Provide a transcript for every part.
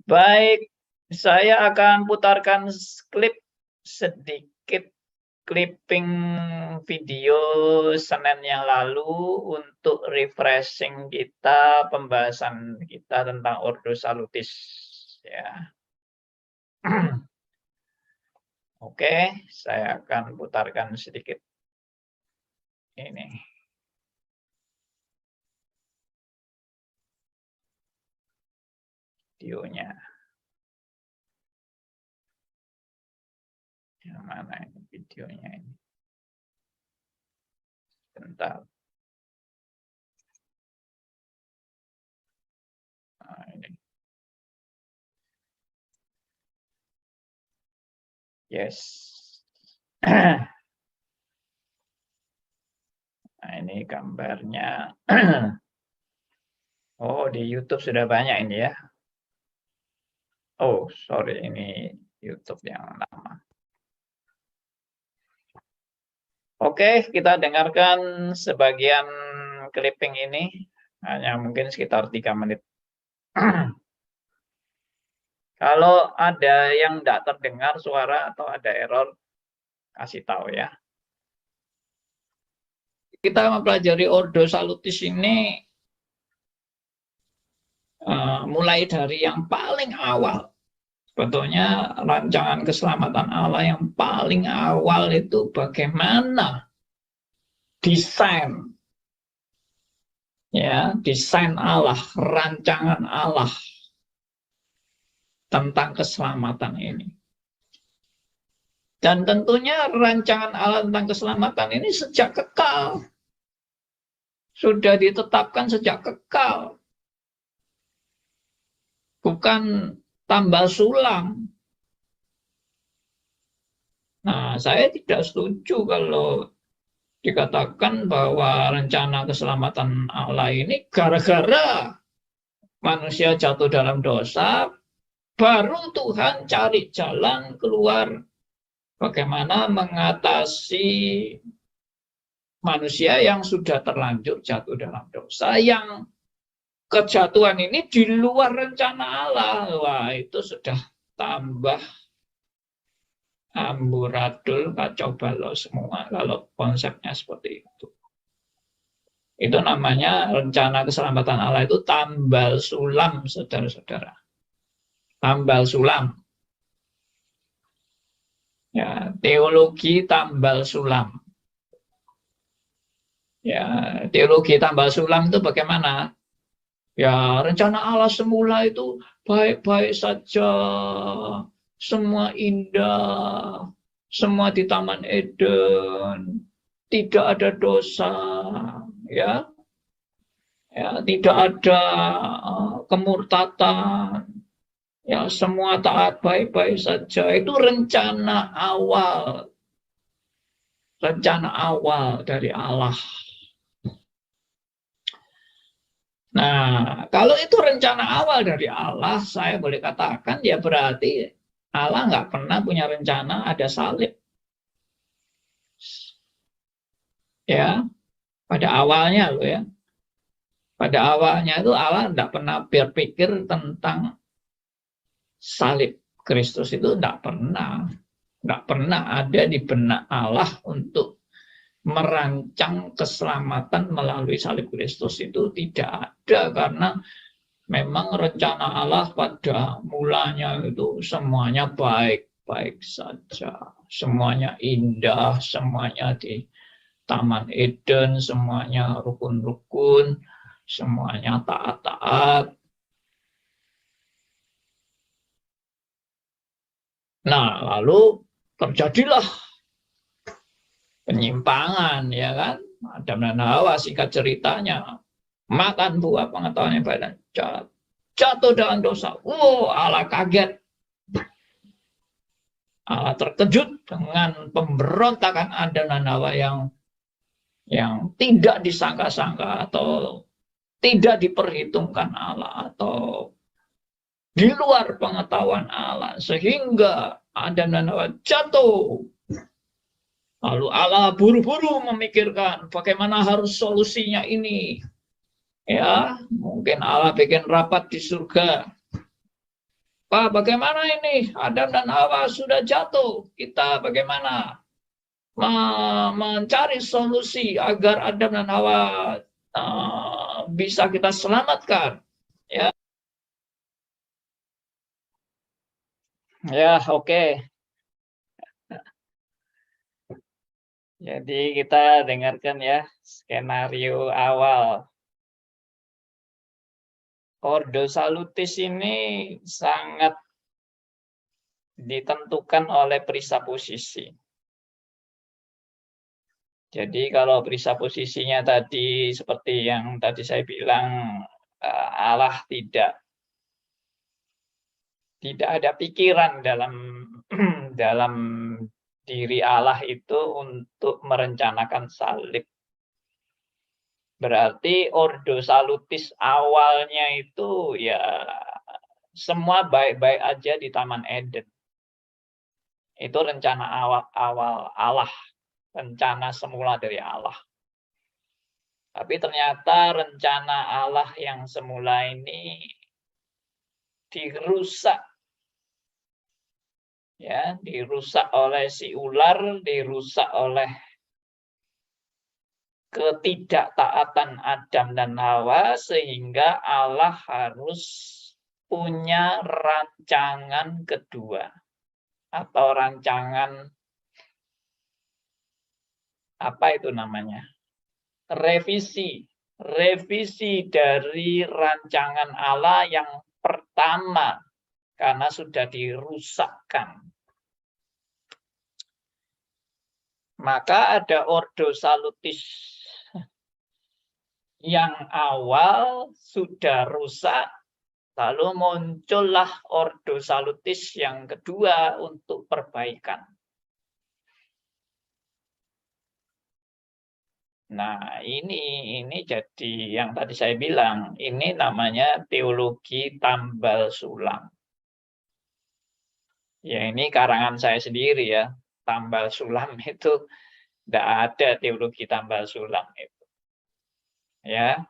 Baik, saya akan putarkan klip sedikit clipping video Senin yang lalu untuk refreshing kita, pembahasan kita tentang Ordo Salutis ya. Oke, saya akan putarkan sedikit ini. Videonya. Yang mana ini videonya ini? Bentar. Nah, ini. Yes. Nah, ini gambarnya. Oh, di YouTube sudah banyak ini ya. Oh, sorry, ini YouTube yang lama. Oke, kita dengarkan sebagian clipping ini. Hanya mungkin sekitar 3 menit. Kalau ada yang tidak terdengar suara atau ada error, kasih tahu ya. Kita mempelajari Ordo Salutis ini mulai dari yang paling awal. Sebetulnya rancangan keselamatan Allah yang paling awal itu bagaimana desain Allah, rancangan Allah tentang keselamatan ini. Dan tentunya rancangan Allah tentang keselamatan ini sejak kekal. Sudah ditetapkan sejak kekal. Bukan tambal sulam. Nah, saya tidak setuju kalau dikatakan bahwa rencana keselamatan Allah ini gara-gara manusia jatuh dalam dosa, baru Tuhan cari jalan keluar bagaimana mengatasi manusia yang sudah terlanjur jatuh dalam dosa, yang kejatuhan ini di luar rencana Allah. Wah, itu sudah tambah amburadul, kacau balau semua kalau konsepnya seperti itu. Itu namanya rencana keselamatan Allah itu tambal sulam, saudara-saudara. Tambal sulam. Ya, teologi tambal sulam. Ya, teologi tambal sulam itu bagaimana? Ya, rencana Allah semula itu baik-baik saja, semua indah, semua di Taman Eden, tidak ada dosa, ya, tidak ada kemurtatan, ya, semua taat baik-baik saja. Itu rencana awal dari Allah. Nah, kalau itu rencana awal dari Allah, saya boleh katakan ya berarti Allah nggak pernah punya rencana ada salib. Ya, pada awalnya loh ya. Pada awalnya itu Allah nggak pernah berpikir tentang salib. Kristus itu nggak pernah ada di benak Allah untuk merancang keselamatan melalui salib Kristus. Itu tidak ada, karena memang rencana Allah pada mulanya itu semuanya baik-baik saja, semuanya indah, semuanya di Taman Eden, semuanya rukun-rukun, semuanya taat-taat. Nah, lalu terjadilah penyimpangan, ya kan? Adam dan Hawa, singkat ceritanya, makan buah pengetahuan yang baik dan jahat, jatuh dalam dosa. Allah kaget. Allah terkejut dengan pemberontakan Adam dan Hawa yang tidak disangka-sangka atau tidak diperhitungkan Allah, atau di luar pengetahuan Allah, sehingga Adam dan Hawa jatuh. Lalu Allah buru-buru memikirkan bagaimana harus solusinya ini. Ya, mungkin Allah bikin rapat di surga. Pak, bagaimana ini? Adam dan Hawa sudah jatuh. Kita bagaimana mencari solusi agar Adam dan Hawa bisa kita selamatkan? Ya, ya, oke. Jadi kita dengarkan ya skenario awal. Ordo Salutis ini sangat ditentukan oleh presupposisi. Jadi kalau presupposisinya tadi seperti yang tadi saya bilang, Allah tidak ada pikiran dalam dalam diri Allah itu untuk merencanakan salib. Berarti Ordo Salutis awalnya itu ya semua baik-baik aja di Taman Eden. Itu rencana awal Allah, rencana semula dari Allah. Tapi ternyata rencana Allah yang semula ini dirusak. Ya, dirusak oleh si ular, dirusak oleh ketidaktaatan Adam dan Hawa, sehingga Allah harus punya rancangan kedua atau rancangan apa itu namanya? Revisi dari rancangan Allah yang pertama karena sudah dirusakkan. Maka ada Ordo Salutis yang awal sudah rusak, lalu muncullah Ordo Salutis yang kedua untuk perbaikan. Nah, ini jadi yang tadi saya bilang, ini namanya teologi tambal sulam. Ya, ini karangan saya sendiri ya. Tambal sulam itu tidak ada teologi tambal sulam itu. Ya.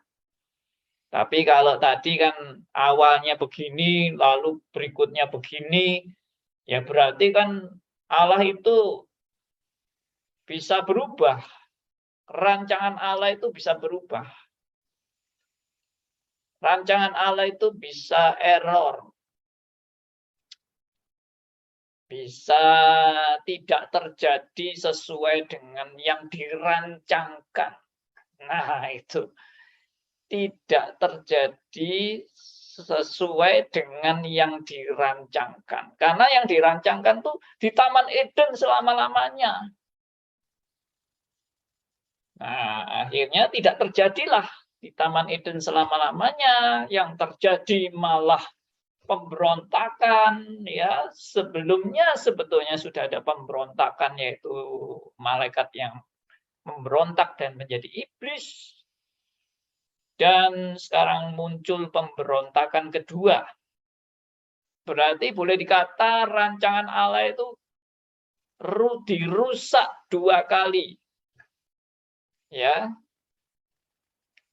Tapi kalau tadi kan awalnya begini, lalu berikutnya begini, ya berarti kan Allah itu bisa berubah. Rancangan Allah itu bisa berubah. Rancangan Allah itu bisa error. Bisa tidak terjadi sesuai dengan yang dirancangkan. Nah, itu tidak terjadi sesuai dengan yang dirancangkan. Karena yang dirancangkan tuh di Taman Eden selama-lamanya. Nah, akhirnya tidak terjadilah di Taman Eden selama-lamanya. Yang terjadi malah pemberontakan. Ya, sebelumnya sebetulnya sudah ada pemberontakan, yaitu malaikat yang memberontak dan menjadi iblis. Dan sekarang muncul pemberontakan kedua. Berarti boleh dikata rancangan Allah itu dirusak dua kali. Ya.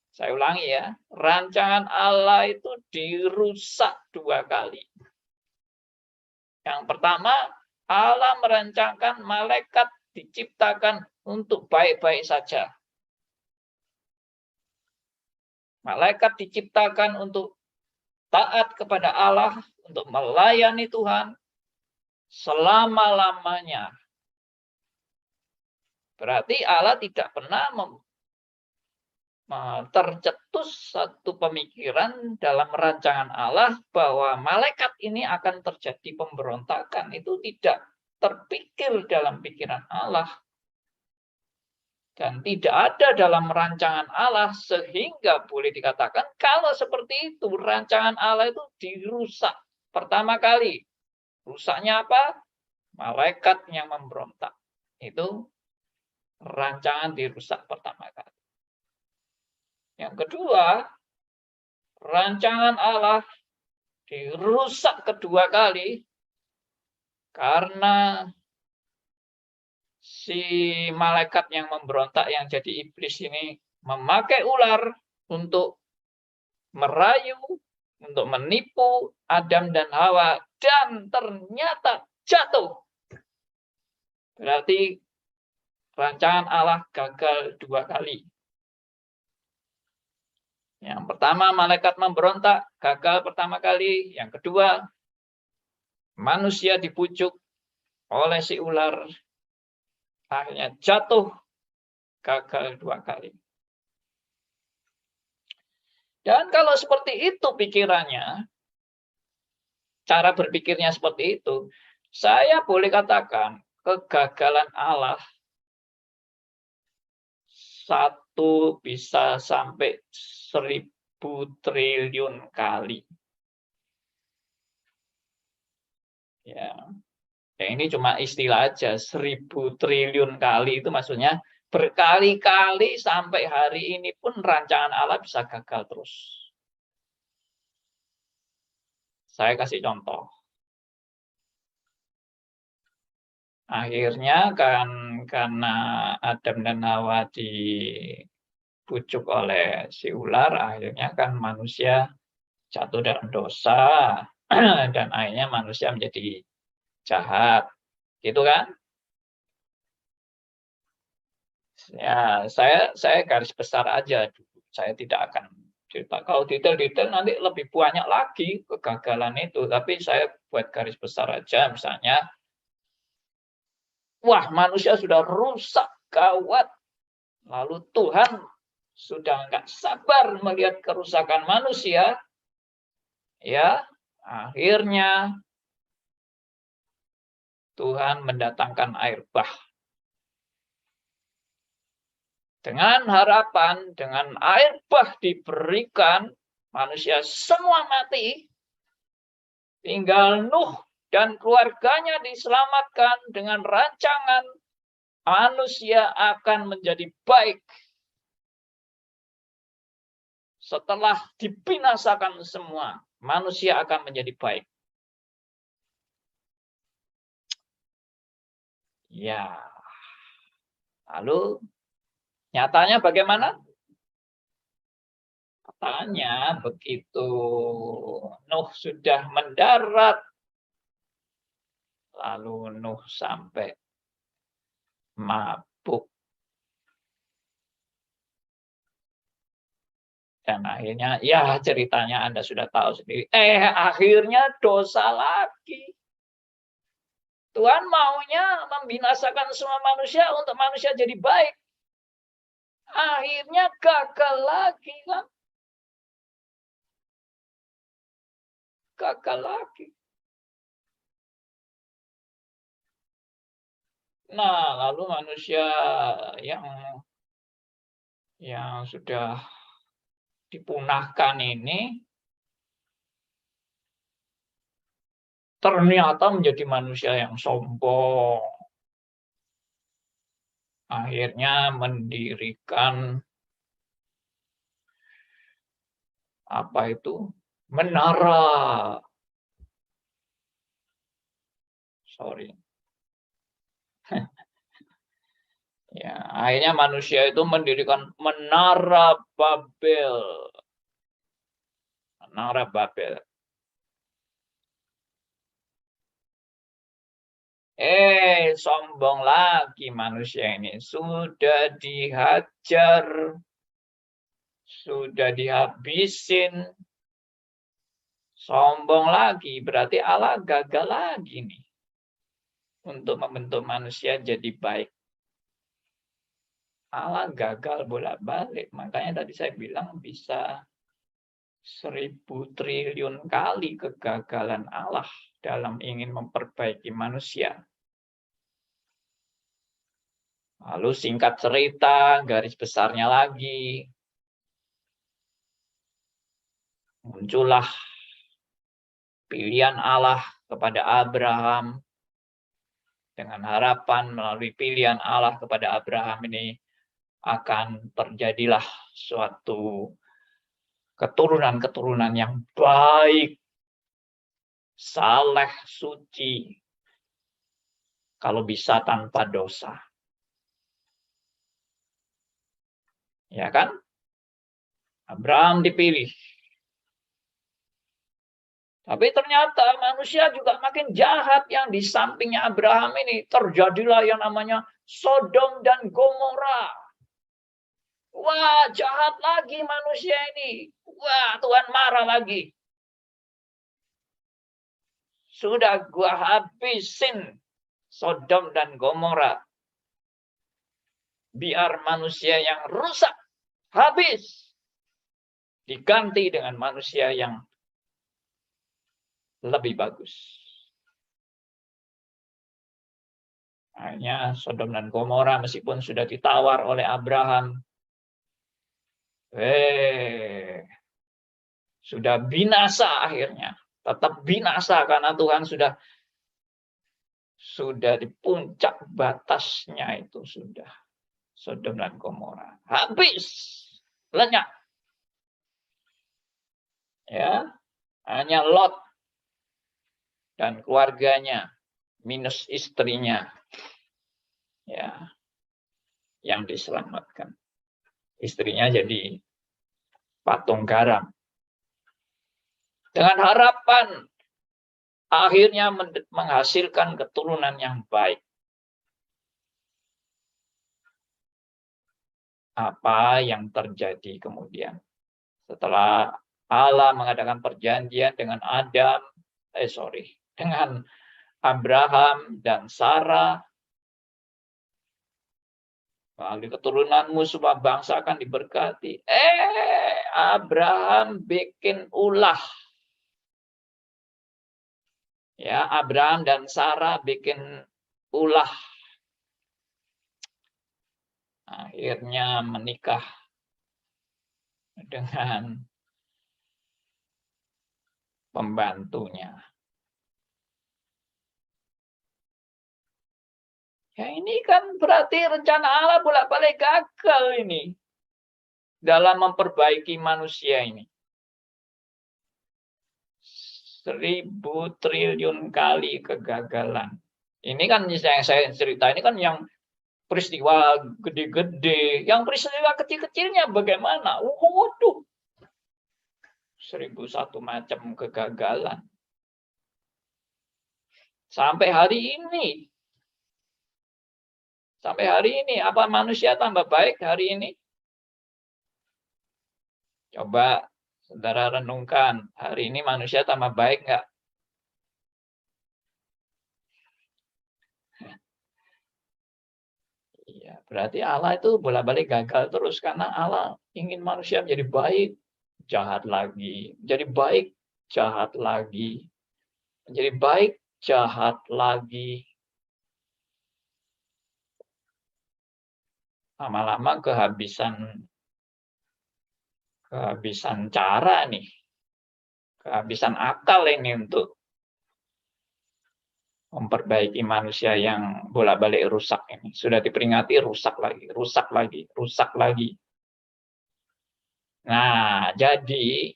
Saya ulangi ya. Rancangan Allah itu dirusak dua kali. Yang pertama, Allah merancangkan malaikat diciptakan untuk baik-baik saja. Malaikat diciptakan untuk taat kepada Allah, untuk melayani Tuhan selama-lamanya. Berarti Allah tidak pernah tercetus satu pemikiran dalam rancangan Allah bahwa malaikat ini akan terjadi pemberontakan. Itu tidak terpikir dalam pikiran Allah. Dan tidak ada dalam rancangan Allah, sehingga boleh dikatakan kalau seperti itu rancangan Allah itu dirusak pertama kali. Rusaknya apa? Malaikat yang memberontak. Itu rancangan dirusak pertama kali. Yang kedua, rancangan Allah dirusak kedua kali karena si malaikat yang memberontak yang jadi iblis ini memakai ular untuk merayu untuk menipu Adam dan Hawa dan ternyata jatuh. Berarti rancangan Allah gagal 2 kali. Yang pertama, malaikat memberontak, gagal pertama kali. Yang kedua, manusia dibujuk oleh si ular, akhirnya jatuh, gagal 2 kali. Dan kalau seperti itu pikirannya, cara berpikirnya seperti itu, saya boleh katakan kegagalan Allah 1 bisa sampai 1000 triliun kali. Ya, ini cuma istilah aja, 1000 triliun kali itu maksudnya berkali-kali sampai hari ini pun rancangan Allah bisa gagal terus. Saya kasih contoh. Akhirnya karena Adam dan Hawa dibujuk oleh si ular, akhirnya kan manusia jatuh dalam dosa dan akhirnya manusia menjadi jahat. Gitu kan? Ya, saya garis besar aja dulu. Saya tidak akan cerita. Kalau detail-detail nanti lebih banyak lagi kegagalan itu. Tapi saya buat garis besar aja. Misalnya, wah manusia sudah rusak gawat. Lalu Tuhan sudah nggak sabar melihat kerusakan manusia. Ya, akhirnya Tuhan mendatangkan air bah. Dengan harapan, dengan air bah diberikan, manusia semua mati, tinggal Nuh dan keluarganya diselamatkan dengan rancangan manusia akan menjadi baik. Setelah dibinasakan semua, manusia akan menjadi baik. Ya, lalu nyatanya bagaimana? Katanya begitu Nuh sudah mendarat, lalu Nuh sampai mabuk. Dan akhirnya, ya ceritanya Anda sudah tahu sendiri. Akhirnya dosa lagi. Tuhan maunya membinasakan semua manusia untuk manusia jadi baik. Akhirnya gagal lagi kan? Gagal lagi. Nah, lalu manusia yang sudah dipunahkan ini ternyata menjadi manusia yang sombong. Akhirnya mendirikan apa itu? Menara. Sorry. Ya, akhirnya manusia itu mendirikan Menara Babel. Menara Babel. Sombong lagi manusia ini. Sudah dihajar, sudah dihabisin. Sombong lagi, berarti Allah gagal lagi nih untuk membentuk manusia jadi baik. Allah gagal bolak-balik. Makanya tadi saya bilang bisa 1000 triliun kali kegagalan Allah dalam ingin memperbaiki manusia. Lalu singkat cerita, garis besarnya lagi, muncullah pilihan Allah kepada Abraham dengan harapan melalui pilihan Allah kepada Abraham ini akan terjadilah suatu keturunan-keturunan yang baik, saleh, suci, kalau bisa tanpa dosa. Ya kan? Abraham dipilih. Tapi ternyata manusia juga makin jahat, yang di sampingnya Abraham ini terjadilah yang namanya Sodom dan Gomora. Wah, jahat lagi manusia ini. Wah, Tuhan marah lagi. Sudah gua habisin Sodom dan Gomora. Biar manusia yang rusak habis, diganti dengan manusia yang lebih bagus. Hanya Sodom dan Gomora meskipun sudah ditawar oleh Abraham, sudah binasa akhirnya. Tetap binasa karena Tuhan sudah di puncak batasnya itu sudah. Sodom dan Gomora habis, lenyap. Ya, hanya Lot dan keluarganya minus istrinya, ya, yang diselamatkan. Istrinya jadi patung garam. Dengan harapan akhirnya menghasilkan keturunan yang baik. Apa yang terjadi kemudian? Setelah Allah mengadakan perjanjian dengan dengan Abraham dan Sarah, melalui keturunanmu semua bangsa akan diberkati. Abraham bikin ulah. Ya, Abraham dan Sarah bikin ulah. Akhirnya menikah dengan pembantunya. Ya, ini kan berarti rencana Allah bolak-balik gagal ini dalam memperbaiki manusia ini. 1000 triliun kali kegagalan. Ini kan yang saya cerita ini kan yang peristiwa gede-gede, yang peristiwa kecil-kecilnya bagaimana? Waduh, 1001 macam kegagalan. Sampai hari ini, apa manusia tambah baik hari ini? Coba saudara renungkan, hari ini manusia tambah baik nggak? Iya, berarti Allah itu bolak-balik gagal terus karena Allah ingin manusia menjadi baik, jahat lagi, menjadi baik, jahat lagi, menjadi baik, jahat lagi. Lama-lama kehabisan cara nih, kehabisan akal ini untuk memperbaiki manusia yang bolak-balik rusak ini. Sudah diperingati, rusak lagi, rusak lagi, rusak lagi. Nah, jadi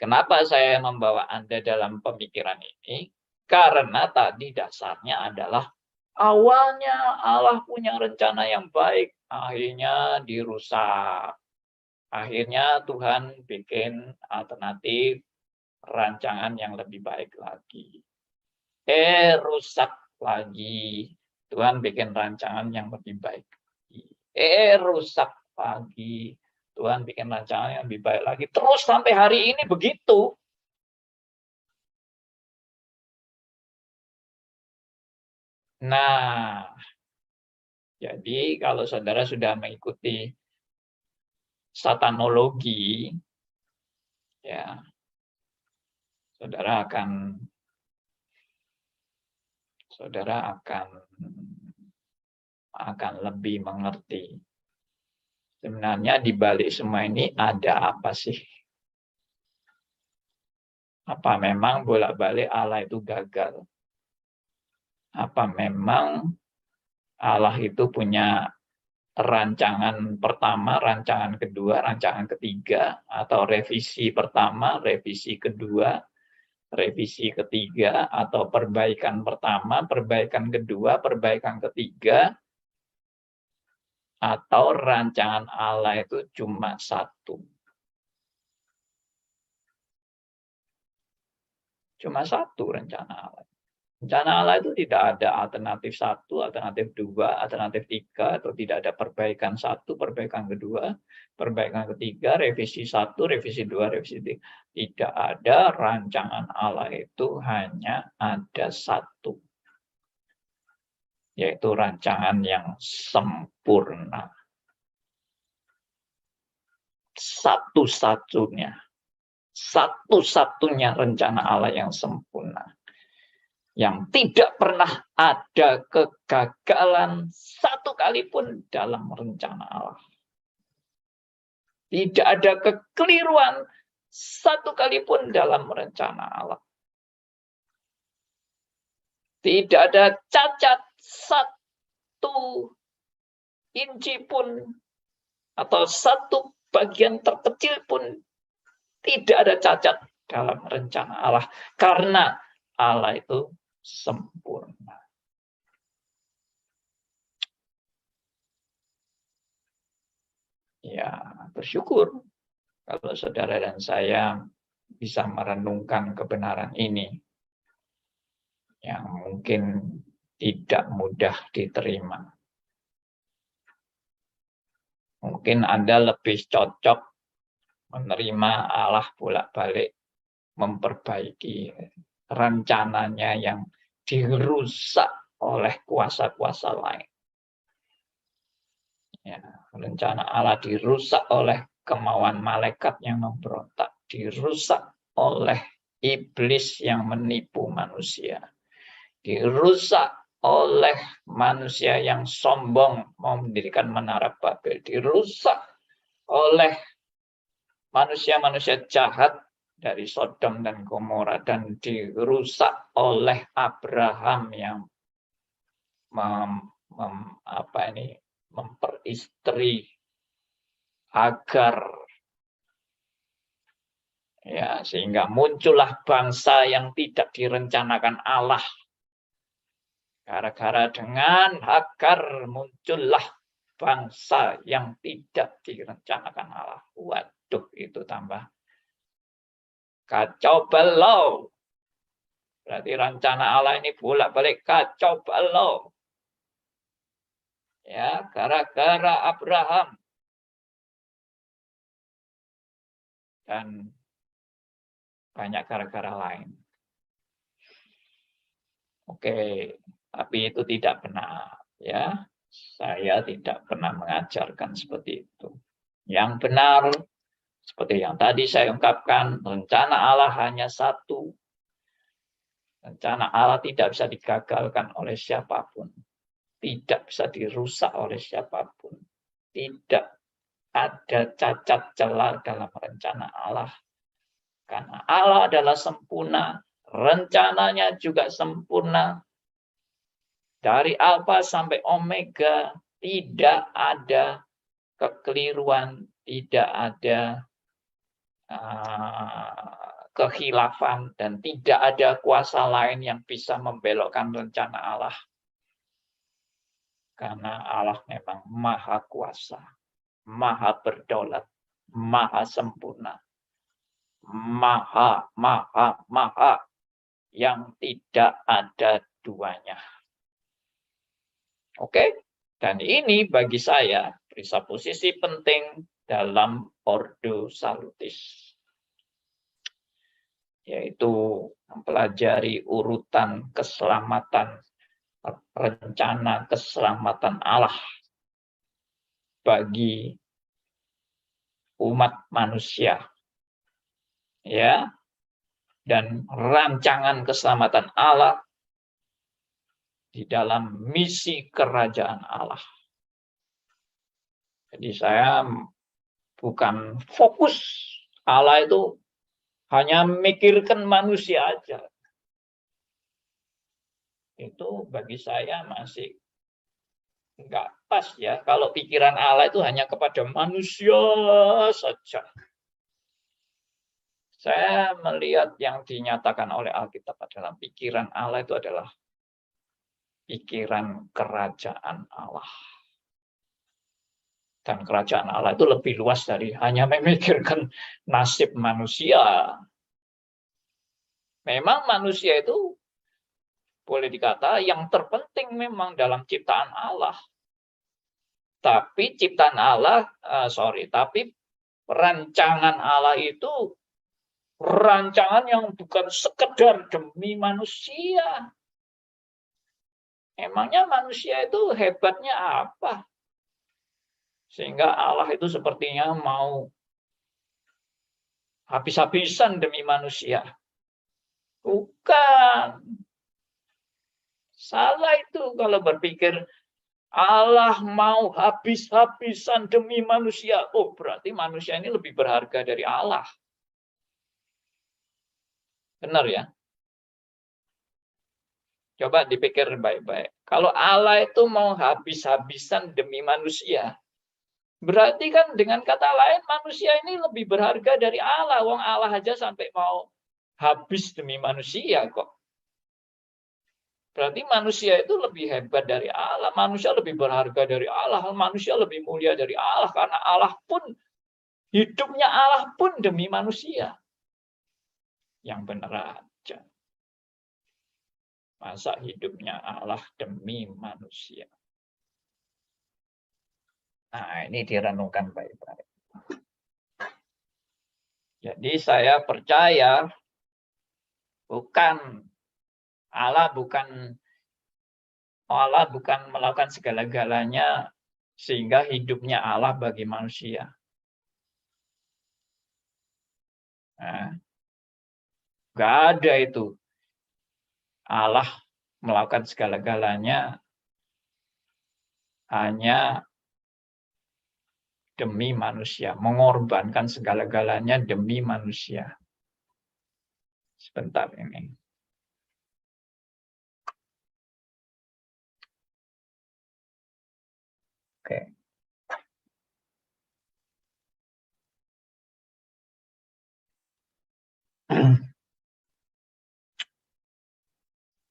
kenapa saya membawa Anda dalam pemikiran ini? Karena tadi dasarnya adalah awalnya Allah punya rencana yang baik, akhirnya dirusak. Akhirnya Tuhan bikin alternatif rancangan yang lebih baik lagi. Rusak lagi. Tuhan bikin rancangan yang lebih baik lagi. Rusak lagi. Tuhan bikin rancangan yang lebih baik lagi. Terus sampai hari ini begitu. Nah, jadi kalau saudara sudah mengikuti satanologi, ya, saudara akan lebih mengerti. Sebenarnya di balik semua ini ada apa sih? Apa memang bolak-balik Allah itu gagal? Apa memang Allah itu punya rancangan pertama, rancangan kedua, rancangan ketiga, atau revisi pertama, revisi kedua, revisi ketiga, atau perbaikan pertama, perbaikan kedua, perbaikan ketiga, atau rancangan Allah itu cuma satu. Cuma satu rencana Allah. Rencana Allah itu tidak ada alternatif 1, alternatif 2, alternatif 3, atau tidak ada perbaikan 1, perbaikan kedua, perbaikan ketiga, revisi 1, revisi 2, revisi 3. Tidak ada. Rancangan Allah itu hanya ada satu, yaitu rancangan yang sempurna. Satu-satunya rencana Allah yang sempurna. Yang tidak pernah ada kegagalan satu kali pun dalam rencana Allah. Tidak ada kekeliruan satu kali pun dalam rencana Allah. Tidak ada cacat satu inci pun atau satu bagian terkecil pun tidak ada cacat dalam rencana Allah. Karena Allah itu sempurna. Ya, bersyukur kalau saudara dan saya bisa merenungkan kebenaran ini yang mungkin tidak mudah diterima. Mungkin Anda lebih cocok menerima Allah bolak-balik, memperbaiki rencananya yang dirusak oleh kuasa-kuasa lain. Ya, rencana Allah dirusak oleh kemauan malaikat yang memberontak, dirusak oleh iblis yang menipu manusia, dirusak oleh manusia yang sombong mau mendirikan menara Babel, dirusak oleh manusia-manusia jahat dari Sodom dan Gomora, dan dirusak oleh Abraham yang memperistri Hagar, ya, sehingga muncullah bangsa yang tidak direncanakan Allah. Gara-gara dengan Hagar muncullah bangsa yang tidak direncanakan Allah. Waduh, itu tambah kacau balau. Berarti rencana Allah ini bolak-balik kacau balau. Ya, gara-gara Abraham. Dan banyak gara-gara lain. Oke, tapi itu tidak benar, ya. Saya tidak pernah mengajarkan seperti itu. Yang benar, seperti yang tadi saya ungkapkan, rencana Allah hanya satu. Rencana Allah tidak bisa digagalkan oleh siapapun. Tidak bisa dirusak oleh siapapun. Tidak ada cacat celah dalam rencana Allah. Karena Allah adalah sempurna. Rencananya juga sempurna. Dari Alfa sampai Omega tidak ada kekeliruan, tidak ada kekhilafan, dan tidak ada kuasa lain yang bisa membelokkan rencana Allah. Karena Allah memang maha kuasa, maha berdaulat, maha sempurna, maha yang tidak ada duanya. Oke, dan ini bagi saya presupposisi penting dalam Ordo Salutis, yaitu mempelajari urutan keselamatan, rencana keselamatan Allah bagi umat manusia, ya, dan rancangan keselamatan Allah di dalam misi kerajaan Allah. Jadi saya bukan fokus Allah itu hanya memikirkan manusia aja. Itu bagi saya masih enggak pas, ya. Kalau pikiran Allah itu hanya kepada manusia saja. Saya melihat yang dinyatakan oleh Alkitab adalah pikiran Allah itu adalah pikiran kerajaan Allah. Dan kerajaan Allah itu lebih luas dari hanya memikirkan nasib manusia. Memang manusia itu boleh dikata yang terpenting memang dalam ciptaan Allah. Tapi ciptaan Allah, tapi rancangan Allah itu rancangan yang bukan sekedar demi manusia. Emangnya manusia itu hebatnya apa? Sehingga Allah itu sepertinya mau habis-habisan demi manusia. Bukan. Salah itu kalau berpikir Allah mau habis-habisan demi manusia. Oh, berarti manusia ini lebih berharga dari Allah. Benar ya? Coba dipikir baik-baik. Kalau Allah itu mau habis-habisan demi manusia, berarti kan dengan kata lain manusia ini lebih berharga dari Allah. Wong Allah aja sampai mau habis demi manusia kok. Berarti manusia itu lebih hebat dari Allah. Manusia lebih berharga dari Allah. Manusia lebih mulia dari Allah. Karena Allah pun, hidupnya Allah pun demi manusia. Yang benar aja. Masa hidupnya Allah demi manusia. Nah, ini direnungkan baik-baik. Jadi saya percaya Allah bukan melakukan segala-galanya sehingga hidupnya Allah bagi manusia. Nah, nggak ada itu. Allah melakukan segala-galanya hanya demi manusia, mengorbankan segala-galanya demi manusia. Sebentar ini. Oke.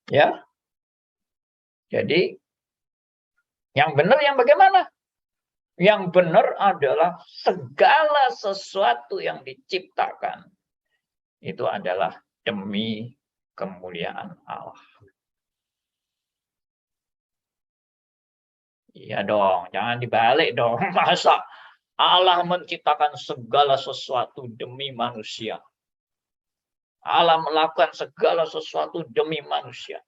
Ya. Jadi yang benar yang bagaimana? Yang benar adalah segala sesuatu yang diciptakan itu adalah demi kemuliaan Allah. Iya dong, jangan dibalik dong. Masa Allah menciptakan segala sesuatu demi manusia. Allah melakukan segala sesuatu demi manusia.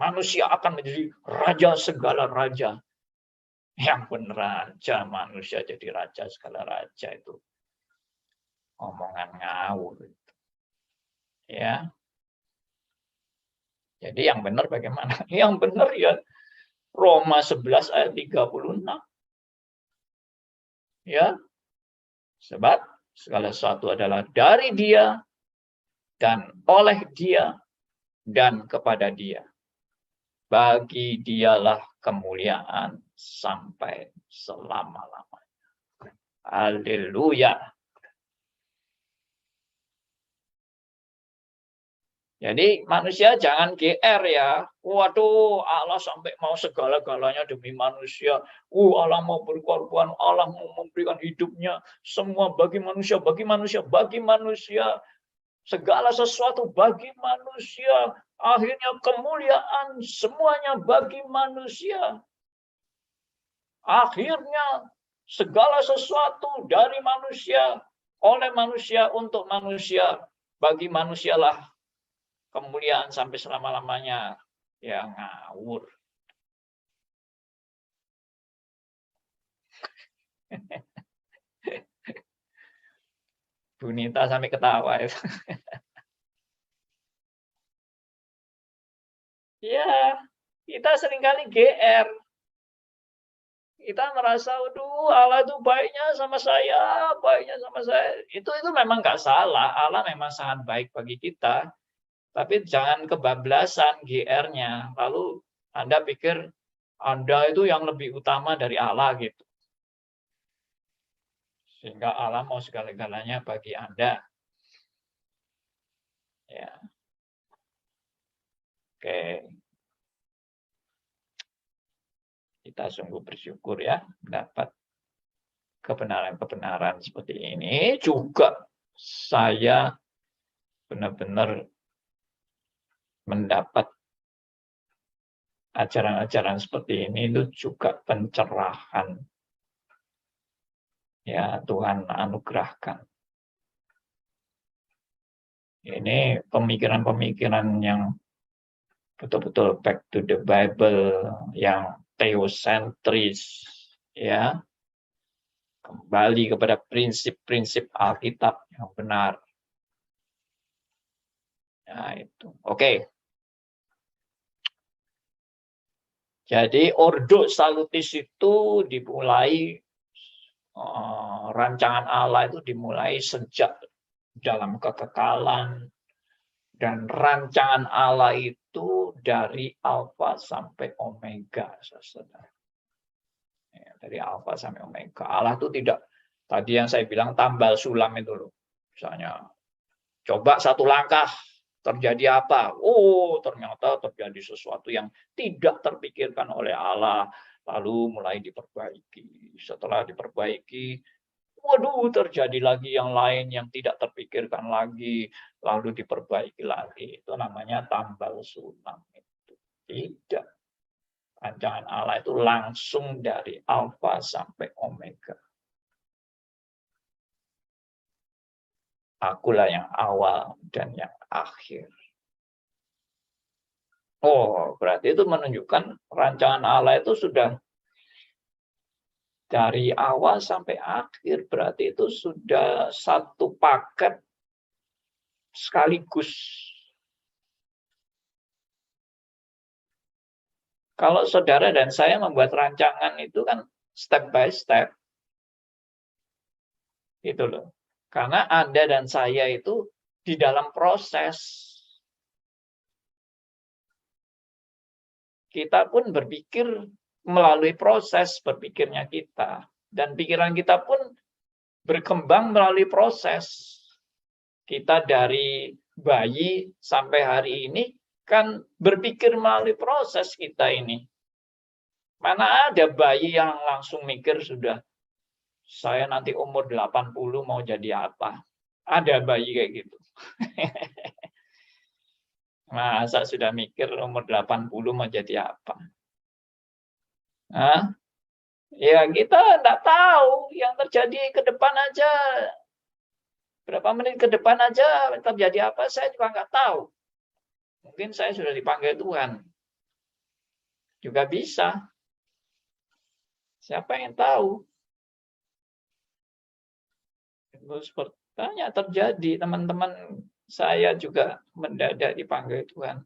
Manusia akan menjadi raja segala raja. Yang benar raja, manusia jadi raja segala raja itu. Omongan ngawur. Ya. Jadi yang benar bagaimana? Yang benar ya Roma 11 ayat 36. Ya. Sebab segala sesuatu adalah dari Dia dan oleh Dia dan kepada Dia. Bagi Dialah kemuliaan sampai selama-lamanya. Haleluya. Jadi manusia jangan GR ya. Waduh, Allah sampai mau segala-galanya demi manusia. Allah mau berkorban, Allah mau memberikan hidupnya semua bagi manusia, bagi manusia, bagi manusia. Segala sesuatu bagi manusia. Akhirnya kemuliaan semuanya bagi manusia. Akhirnya segala sesuatu dari manusia, oleh manusia, untuk manusia, bagi manusialah kemuliaan sampai selama-lamanya. Ya ngawur. Bu Nita sampai ketawa. Ya, kita seringkali GR. Kita merasa, aduh Allah itu baiknya sama saya, baiknya sama saya. Itu memang nggak salah. Allah memang sangat baik bagi kita. Tapi jangan kebablasan GR-nya. Lalu Anda pikir Anda itu yang lebih utama dari Allah gitu. Sehingga Allah mau segala-galanya bagi Anda. Ya. Oke. Kita sungguh bersyukur ya dapat kebenaran-kebenaran seperti ini. Juga saya benar-benar mendapat ajaran-ajaran seperti ini itu juga pencerahan. Ya, Tuhan anugerahkan. Ini pemikiran-pemikiran yang betul-betul back to the Bible, yang teosentris, ya, kembali kepada prinsip-prinsip Alkitab yang benar. Nah, itu. Oke. Jadi Ordo Salutis itu dimulai, rancangan Allah itu dimulai sejak dalam kekekalan, dan rancangan Allah itu dari Alfa sampai Omega, saudara. Ya, dari Alfa sampai Omega. Allah itu tidak, tadi yang saya bilang tambal sulam itu loh. Misalnya, coba satu langkah, terjadi apa? Oh, ternyata terjadi sesuatu yang tidak terpikirkan oleh Allah. Lalu mulai diperbaiki. Setelah diperbaiki, waduh, terjadi lagi yang lain yang tidak terpikirkan lagi, lalu diperbaiki lagi. Itu namanya tambal sulam. Itu tidak. Rancangan Allah itu langsung dari Alfa sampai Omega. Akulah yang awal dan yang akhir. Oh, berarti itu menunjukkan rancangan Allah itu sudah dari awal sampai akhir, berarti itu sudah satu paket sekaligus. Kalau saudara dan saya membuat rancangan itu kan step by step. Gitu loh. Karena Anda dan saya itu di dalam proses. Kita pun berpikir melalui proses berpikirnya kita. Dan pikiran kita pun berkembang melalui proses. Kita dari bayi sampai hari ini kan berpikir melalui proses kita ini. Mana ada bayi yang langsung mikir sudah, saya nanti umur 80 mau jadi apa. Ada bayi kayak gitu. Masa sudah mikir umur 80 mau jadi apa. Hah? Ya kita enggak tahu yang terjadi ke depan aja. Berapa menit ke depan aja terjadi apa saya juga enggak tahu. Mungkin saya sudah dipanggil Tuhan. Juga bisa. Siapa yang tahu? Sepertinya terjadi, teman-teman saya juga mendadak dipanggil Tuhan.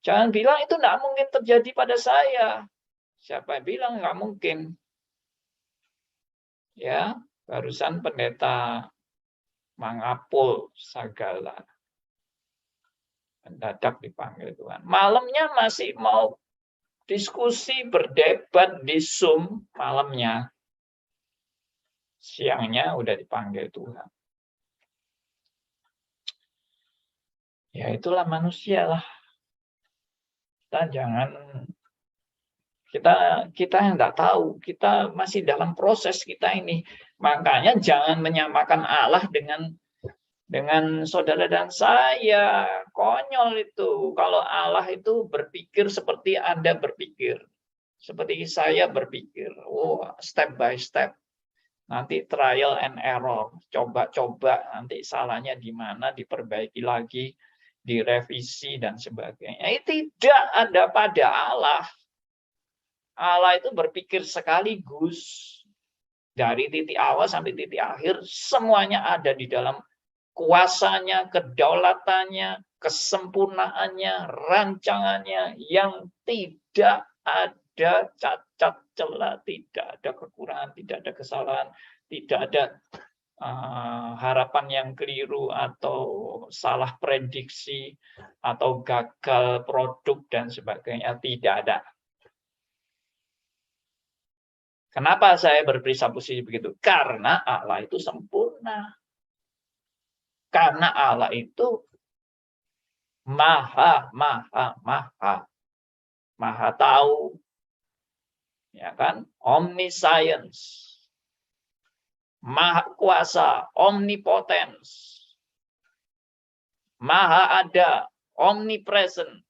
Jangan bilang itu enggak mungkin terjadi pada saya. Siapa yang bilang enggak mungkin? Ya, barusan pendeta Mangapul Sagala mendadak dipanggil Tuhan. Malamnya masih mau diskusi, berdebat di Zoom malamnya. Siangnya udah dipanggil Tuhan. Ya itulah manusia lah. Kita yang nggak tahu, kita masih dalam proses kita ini. Makanya jangan menyamakan Allah dengan saudara dan saya. Konyol itu. Kalau Allah itu berpikir seperti Anda berpikir. Seperti saya berpikir. Oh, step by step. Nanti trial and error. Coba-coba nanti salahnya di mana, diperbaiki lagi, direvisi, dan sebagainya. Tidak ada pada Allah. Allah itu berpikir sekaligus. Dari titik awal sampai titik akhir, semuanya ada di dalam kuasanya, kedaulatannya, kesempurnaannya, rancangannya yang tidak ada cacat celah, tidak ada kekurangan, tidak ada kesalahan, tidak ada harapan yang keliru atau salah prediksi atau gagal produk dan sebagainya, tidak ada. Kenapa saya berpresupposisi begitu? Karena Allah itu sempurna. Karena Allah itu maha tahu, ya kan? Omniscience, maha kuasa, omnipotence. maha ada, omnipresent.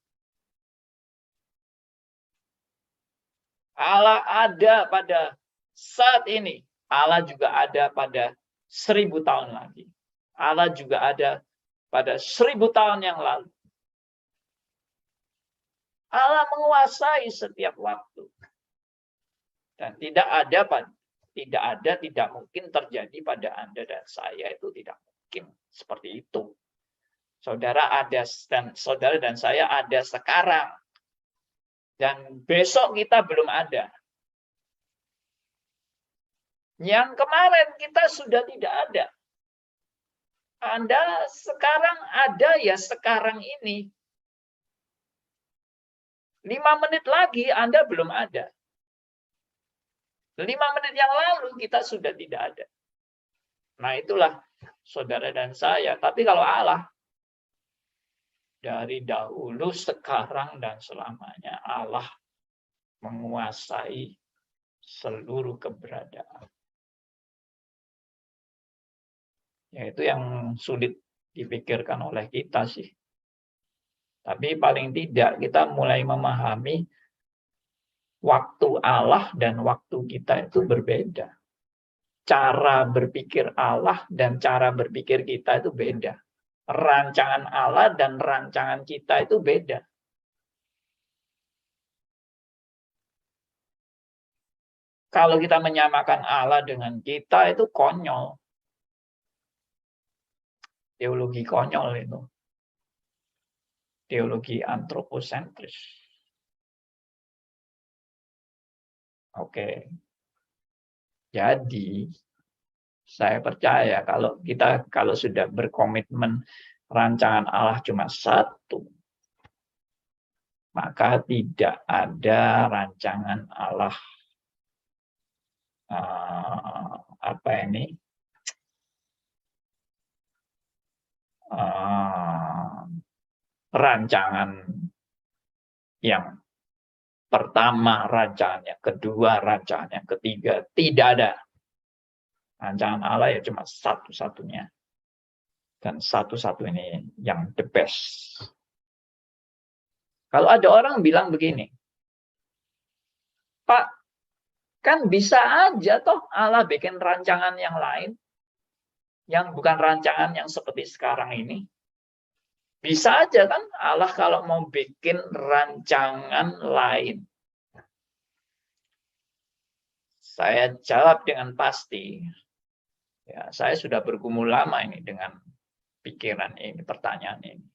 Allah ada pada saat ini. Allah juga ada pada 1000 tahun lagi. Allah juga ada pada 1000 tahun yang lalu. Allah menguasai setiap waktu. Dan tidak mungkin terjadi pada Anda dan saya, itu tidak mungkin seperti itu. Saudara dan saya ada sekarang. Dan besok kita belum ada. Yang kemarin kita sudah tidak ada. Anda sekarang ada ya sekarang ini. 5 menit lagi Anda belum ada. 5 menit yang lalu kita sudah tidak ada. Nah itulah saudara dan saya. Tapi kalau Allah, dari dahulu, sekarang, dan selamanya, Allah menguasai seluruh keberadaan. Yaitu yang sulit dipikirkan oleh kita sih. Tapi paling tidak kita mulai memahami waktu Allah dan waktu kita itu berbeda. Cara berpikir Allah dan cara berpikir kita itu beda. Rancangan Allah dan rancangan kita itu beda. Kalau kita menyamakan Allah dengan kita, itu konyol. Teologi konyol itu. Teologi antroposentris. Oke. Jadi, saya percaya kalau sudah berkomitmen rancangan Allah cuma satu, maka tidak ada rancangan Allah rancangan yang pertama, rancangan yang kedua, rancangan yang ketiga, tidak ada. Rancangan Allah ya cuma satu-satunya. Dan satu-satu ini yang the best. Kalau ada orang bilang begini, Pak, kan bisa aja toh Allah bikin rancangan yang lain, yang bukan rancangan yang seperti sekarang ini. Bisa aja kan Allah kalau mau bikin rancangan lain. Saya jawab dengan pasti. Ya, saya sudah bergumul lama ini dengan pikiran ini, pertanyaan ini.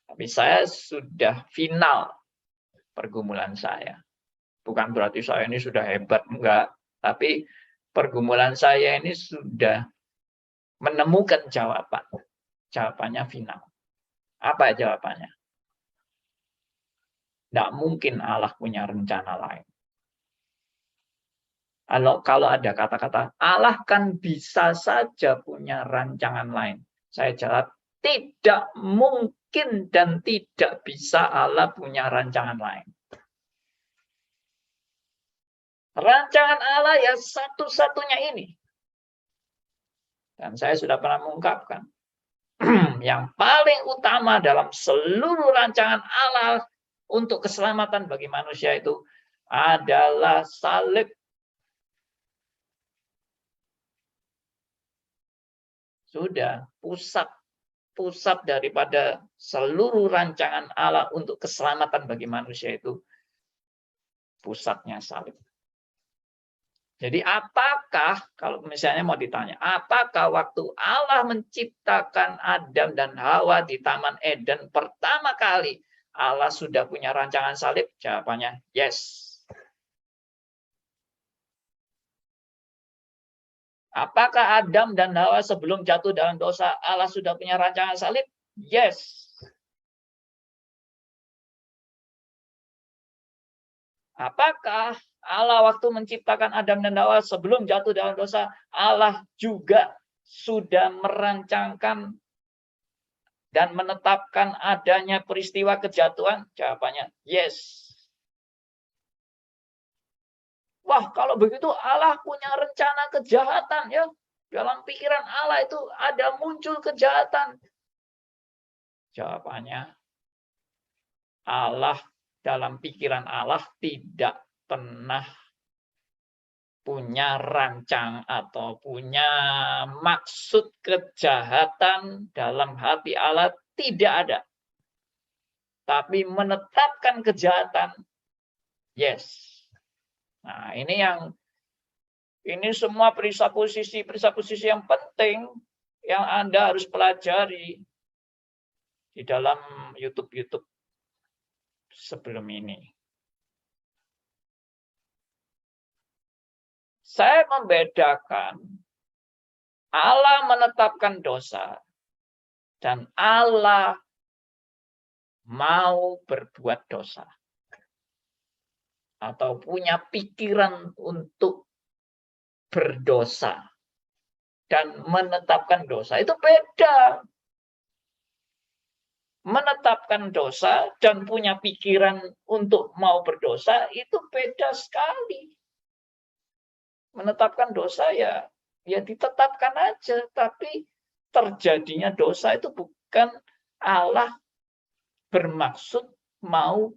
Tapi saya sudah final pergumulan saya. Bukan berarti saya ini sudah hebat, enggak. Tapi pergumulan saya ini sudah menemukan jawaban. Jawabannya final. Apa jawabannya? Tidak mungkin Allah punya rencana lain. Kalau ada kata-kata, Allah kan bisa saja punya rancangan lain. Saya jawab, tidak mungkin dan tidak bisa Allah punya rancangan lain. Rancangan Allah ya satu-satunya ini. Dan saya sudah pernah mengungkapkan, yang paling utama dalam seluruh rancangan Allah untuk keselamatan bagi manusia itu adalah salib. Sudah, pusat daripada seluruh rancangan Allah untuk keselamatan bagi manusia itu pusatnya salib. Jadi apakah, kalau misalnya mau ditanya, apakah waktu Allah menciptakan Adam dan Hawa di Taman Eden pertama kali Allah sudah punya rancangan salib? Jawabannya yes. Apakah Adam dan Hawa sebelum jatuh dalam dosa Allah sudah punya rancangan salib? Yes. Apakah Allah waktu menciptakan Adam dan Hawa sebelum jatuh dalam dosa, Allah juga sudah merancangkan dan menetapkan adanya peristiwa kejatuhan? Jawabannya yes. Wah, kalau begitu Allah punya rencana kejahatan ya. Dalam pikiran Allah itu ada muncul kejahatan. Jawabannya, Allah, dalam pikiran Allah tidak pernah punya rancang atau punya maksud kejahatan dalam hati Allah, tidak ada. Tapi menetapkan kejahatan, yes. Nah, ini semua presupposisi yang penting yang Anda harus pelajari di dalam YouTube sebelum ini. Saya membedakan Allah menetapkan dosa dan Allah mau berbuat dosa atau punya pikiran untuk berdosa dan menetapkan dosa. Itu beda. Menetapkan dosa dan punya pikiran untuk mau berdosa itu beda sekali. Menetapkan dosa ya ditetapkan aja, tapi terjadinya dosa itu bukan Allah bermaksud mau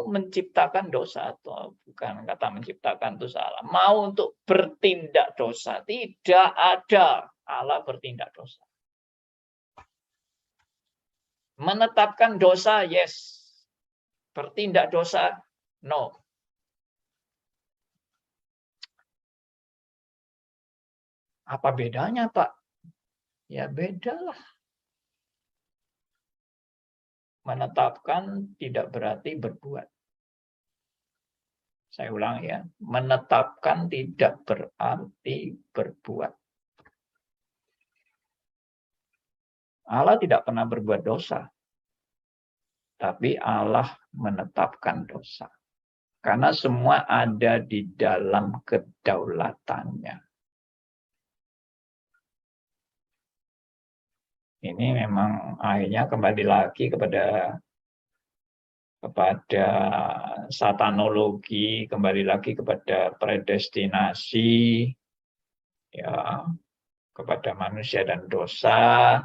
menciptakan dosa, atau bukan kata menciptakan itu salah, mau untuk bertindak dosa. Tidak ada Allah bertindak dosa. Menetapkan dosa, yes. Bertindak dosa, no. Apa bedanya, Pak? Ya bedalah. Menetapkan tidak berarti berbuat. Saya ulang ya, menetapkan tidak berarti berbuat. Allah tidak pernah berbuat dosa, tapi Allah menetapkan dosa. Karena semua ada di dalam kedaulatannya. Ini memang akhirnya kembali lagi kepada satanologi, kembali lagi kepada predestinasi, ya, kepada manusia dan dosa,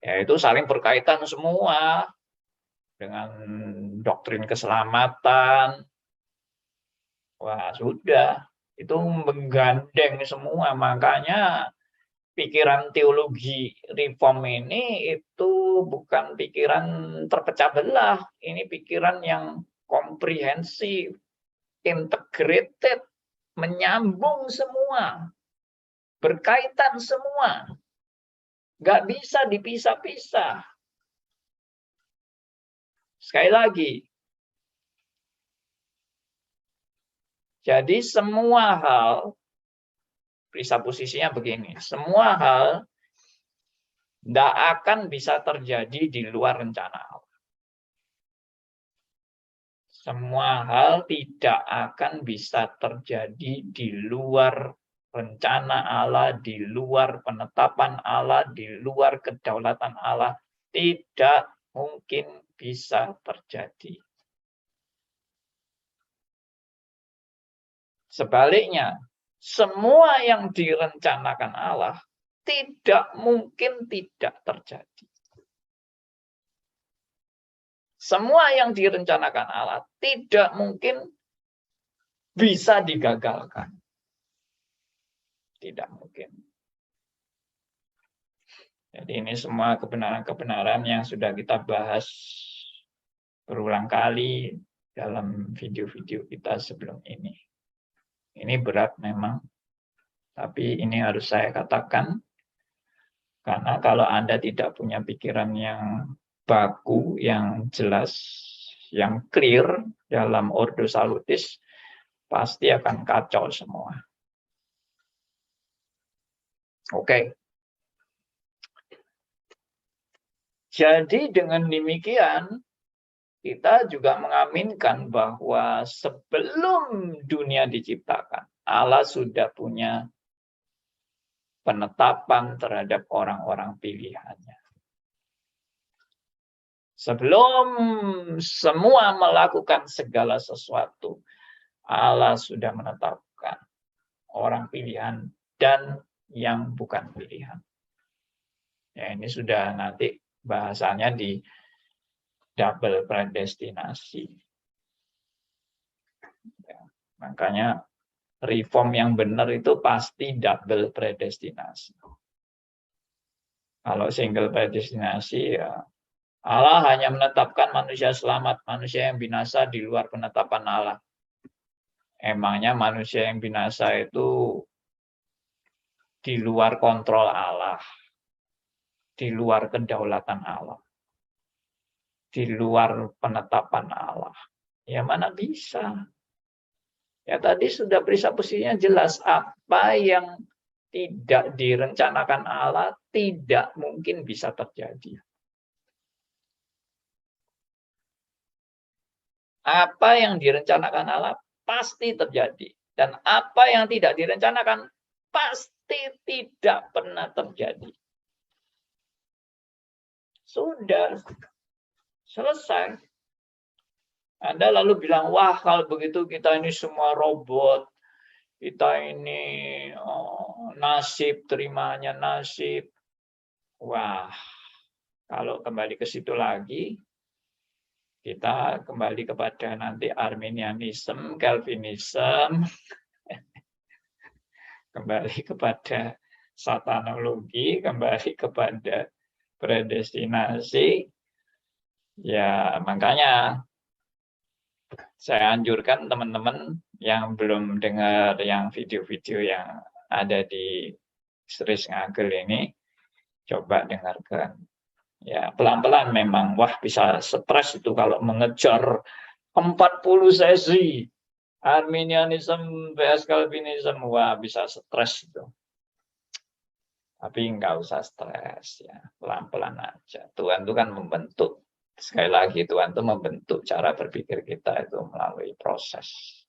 ya itu saling berkaitan semua dengan doktrin keselamatan. Wah, sudah, itu menggandeng semua. Makanya pikiran teologi reform ini itu bukan pikiran terpecah belah. Ini pikiran yang komprehensif, integrated, menyambung semua, berkaitan semua. Nggak bisa dipisah-pisah. Sekali lagi, jadi semua hal, presupposisinya begini, semua hal tidak akan bisa terjadi di luar rencana Allah. Semua hal tidak akan bisa terjadi di luar rencana Allah, di luar penetapan Allah, di luar kedaulatan Allah. Tidak mungkin bisa terjadi. Sebaliknya, semua yang direncanakan Allah tidak mungkin tidak terjadi. Semua yang direncanakan Allah tidak mungkin bisa digagalkan. Tidak mungkin. Jadi ini semua kebenaran-kebenaran yang sudah kita bahas berulang kali dalam video-video kita sebelum ini. Ini berat memang, tapi ini harus saya katakan, karena kalau Anda tidak punya pikiran yang baku, yang jelas, yang clear dalam Ordo Salutis, pasti akan kacau semua. Oke. Jadi dengan demikian, kita juga mengaminkan bahwa sebelum dunia diciptakan, Allah sudah punya penetapan terhadap orang-orang pilihannya. Sebelum semua melakukan segala sesuatu, Allah sudah menetapkan orang pilihan dan yang bukan pilihan. Ya, ini sudah nanti bahasanya di double predestinasi. Ya, makanya reform yang benar itu pasti double predestinasi. Kalau single predestinasi, ya Allah hanya menetapkan manusia selamat, manusia yang binasa di luar penetapan Allah. Emangnya manusia yang binasa itu di luar kontrol Allah, di luar kedaulatan Allah, di luar penetapan Allah. Ya mana bisa. Ya tadi sudah presupposinya jelas, apa yang tidak direncanakan Allah tidak mungkin bisa terjadi. Apa yang direncanakan Allah pasti terjadi. Dan apa yang tidak direncanakan pasti tidak pernah terjadi. Sudah selesai. Anda lalu bilang, wah kalau begitu kita ini semua robot. Kita ini nasib, terimanya nasib. Wah, kalau kembali ke situ lagi, kita kembali kepada nanti Arminianism, Calvinism, kembali kepada satanologi, kembali kepada predestinasi. Ya, makanya saya anjurkan teman-teman yang belum dengar yang video-video yang ada di Series Ngagel ini, coba dengarkan. Ya, pelan-pelan memang, wah bisa stres itu kalau mengejar 40 sesi. Arminianism vs Calvinism, wah bisa stres itu. Tapi nggak usah stres ya, pelan-pelan aja. Tuhan itu kan membentuk. Sekali lagi Tuhan itu membentuk cara berpikir kita itu melalui proses.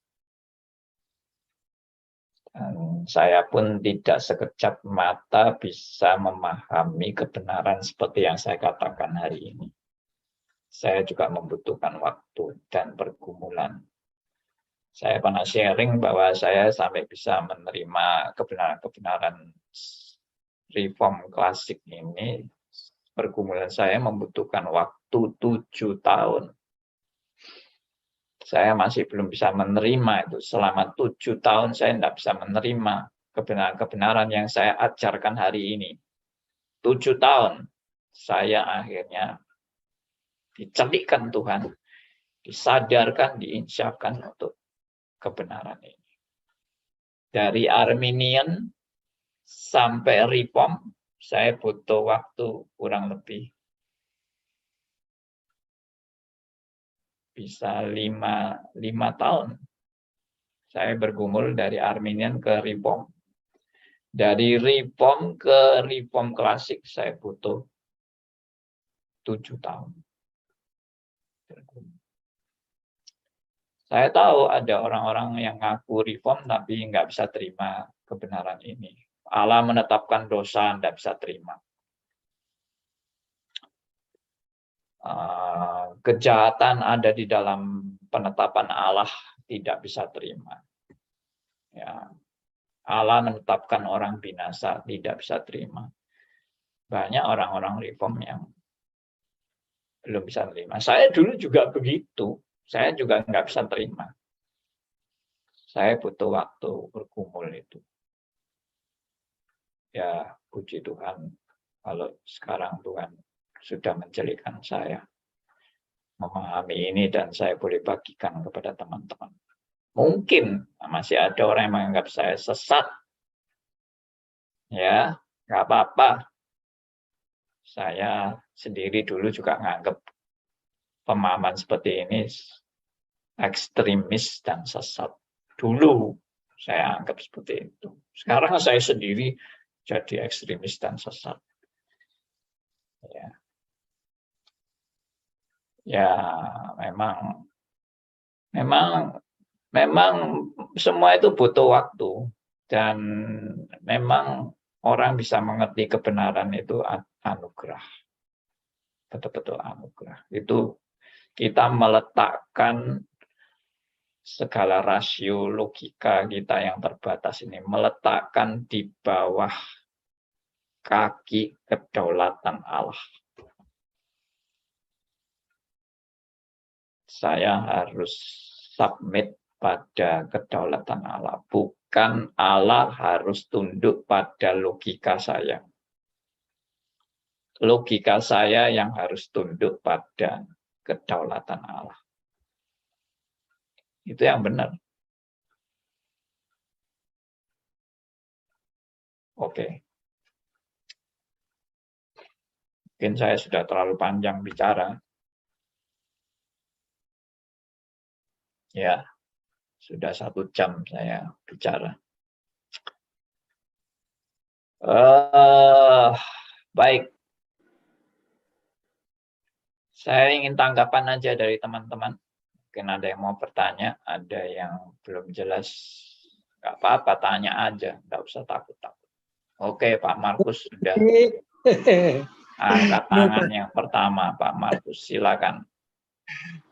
Dan saya pun tidak sekejap mata bisa memahami kebenaran seperti yang saya katakan hari ini. Saya juga membutuhkan waktu dan pergumulan. Saya pernah sharing bahwa saya sampai bisa menerima kebenaran-kebenaran reform klasik ini, pergumulan saya membutuhkan waktu 7 tahun. Saya masih belum bisa menerima itu. Selama 7 tahun saya tidak bisa menerima kebenaran-kebenaran yang saya ajarkan hari ini. 7 tahun saya akhirnya dicelikkan Tuhan, disadarkan, diinsyafkan untuk kebenaran ini. Dari Arminian sampai Reform, saya butuh waktu kurang lebih bisa 5 tahun. Saya bergumul dari Arminian ke Reform. Dari Reform ke Reform klasik, saya butuh 7 tahun. Saya tahu ada orang-orang yang ngaku Reform tapi nggak bisa terima kebenaran ini. Allah menetapkan dosa, nggak bisa terima. Kejahatan ada di dalam penetapan Allah, tidak bisa terima. Ya, Allah menetapkan orang binasa, tidak bisa terima. Banyak orang-orang Reform yang belum bisa terima. Saya dulu juga begitu. Saya juga nggak bisa terima. Saya butuh waktu bergumul itu. Ya, puji Tuhan, kalau sekarang Tuhan sudah menjadikan saya memahami ini dan saya boleh bagikan kepada teman-teman. Mungkin masih ada orang yang menganggap saya sesat. Ya, nggak apa-apa. Saya sendiri dulu juga menganggap pemahaman seperti ini ekstremis dan sesat. Dulu saya anggap seperti itu. Sekarang saya sendiri jadi ekstremis dan sesat. Ya, ya memang semua itu butuh waktu dan memang orang bisa mengerti kebenaran itu anugerah. Betul-betul anugerah. Itu kita meletakkan segala rasio logika kita yang terbatas ini, meletakkan di bawah kaki kedaulatan Allah. Saya harus submit pada kedaulatan Allah. Bukan Allah harus tunduk pada logika saya. Logika saya yang harus tunduk pada kedaulatan Allah. Itu yang benar. Oke. Mungkin saya sudah terlalu panjang bicara. Ya, sudah 1 jam saya bicara. Baik. Saya ingin tanggapan aja dari teman-teman. Mungkin ada yang mau bertanya, ada yang belum jelas. Nggak apa-apa, tanya aja. Nggak usah takut-takut. Oke, Pak Markus sudah angkat tangan yang pertama. Pak Markus, silakan.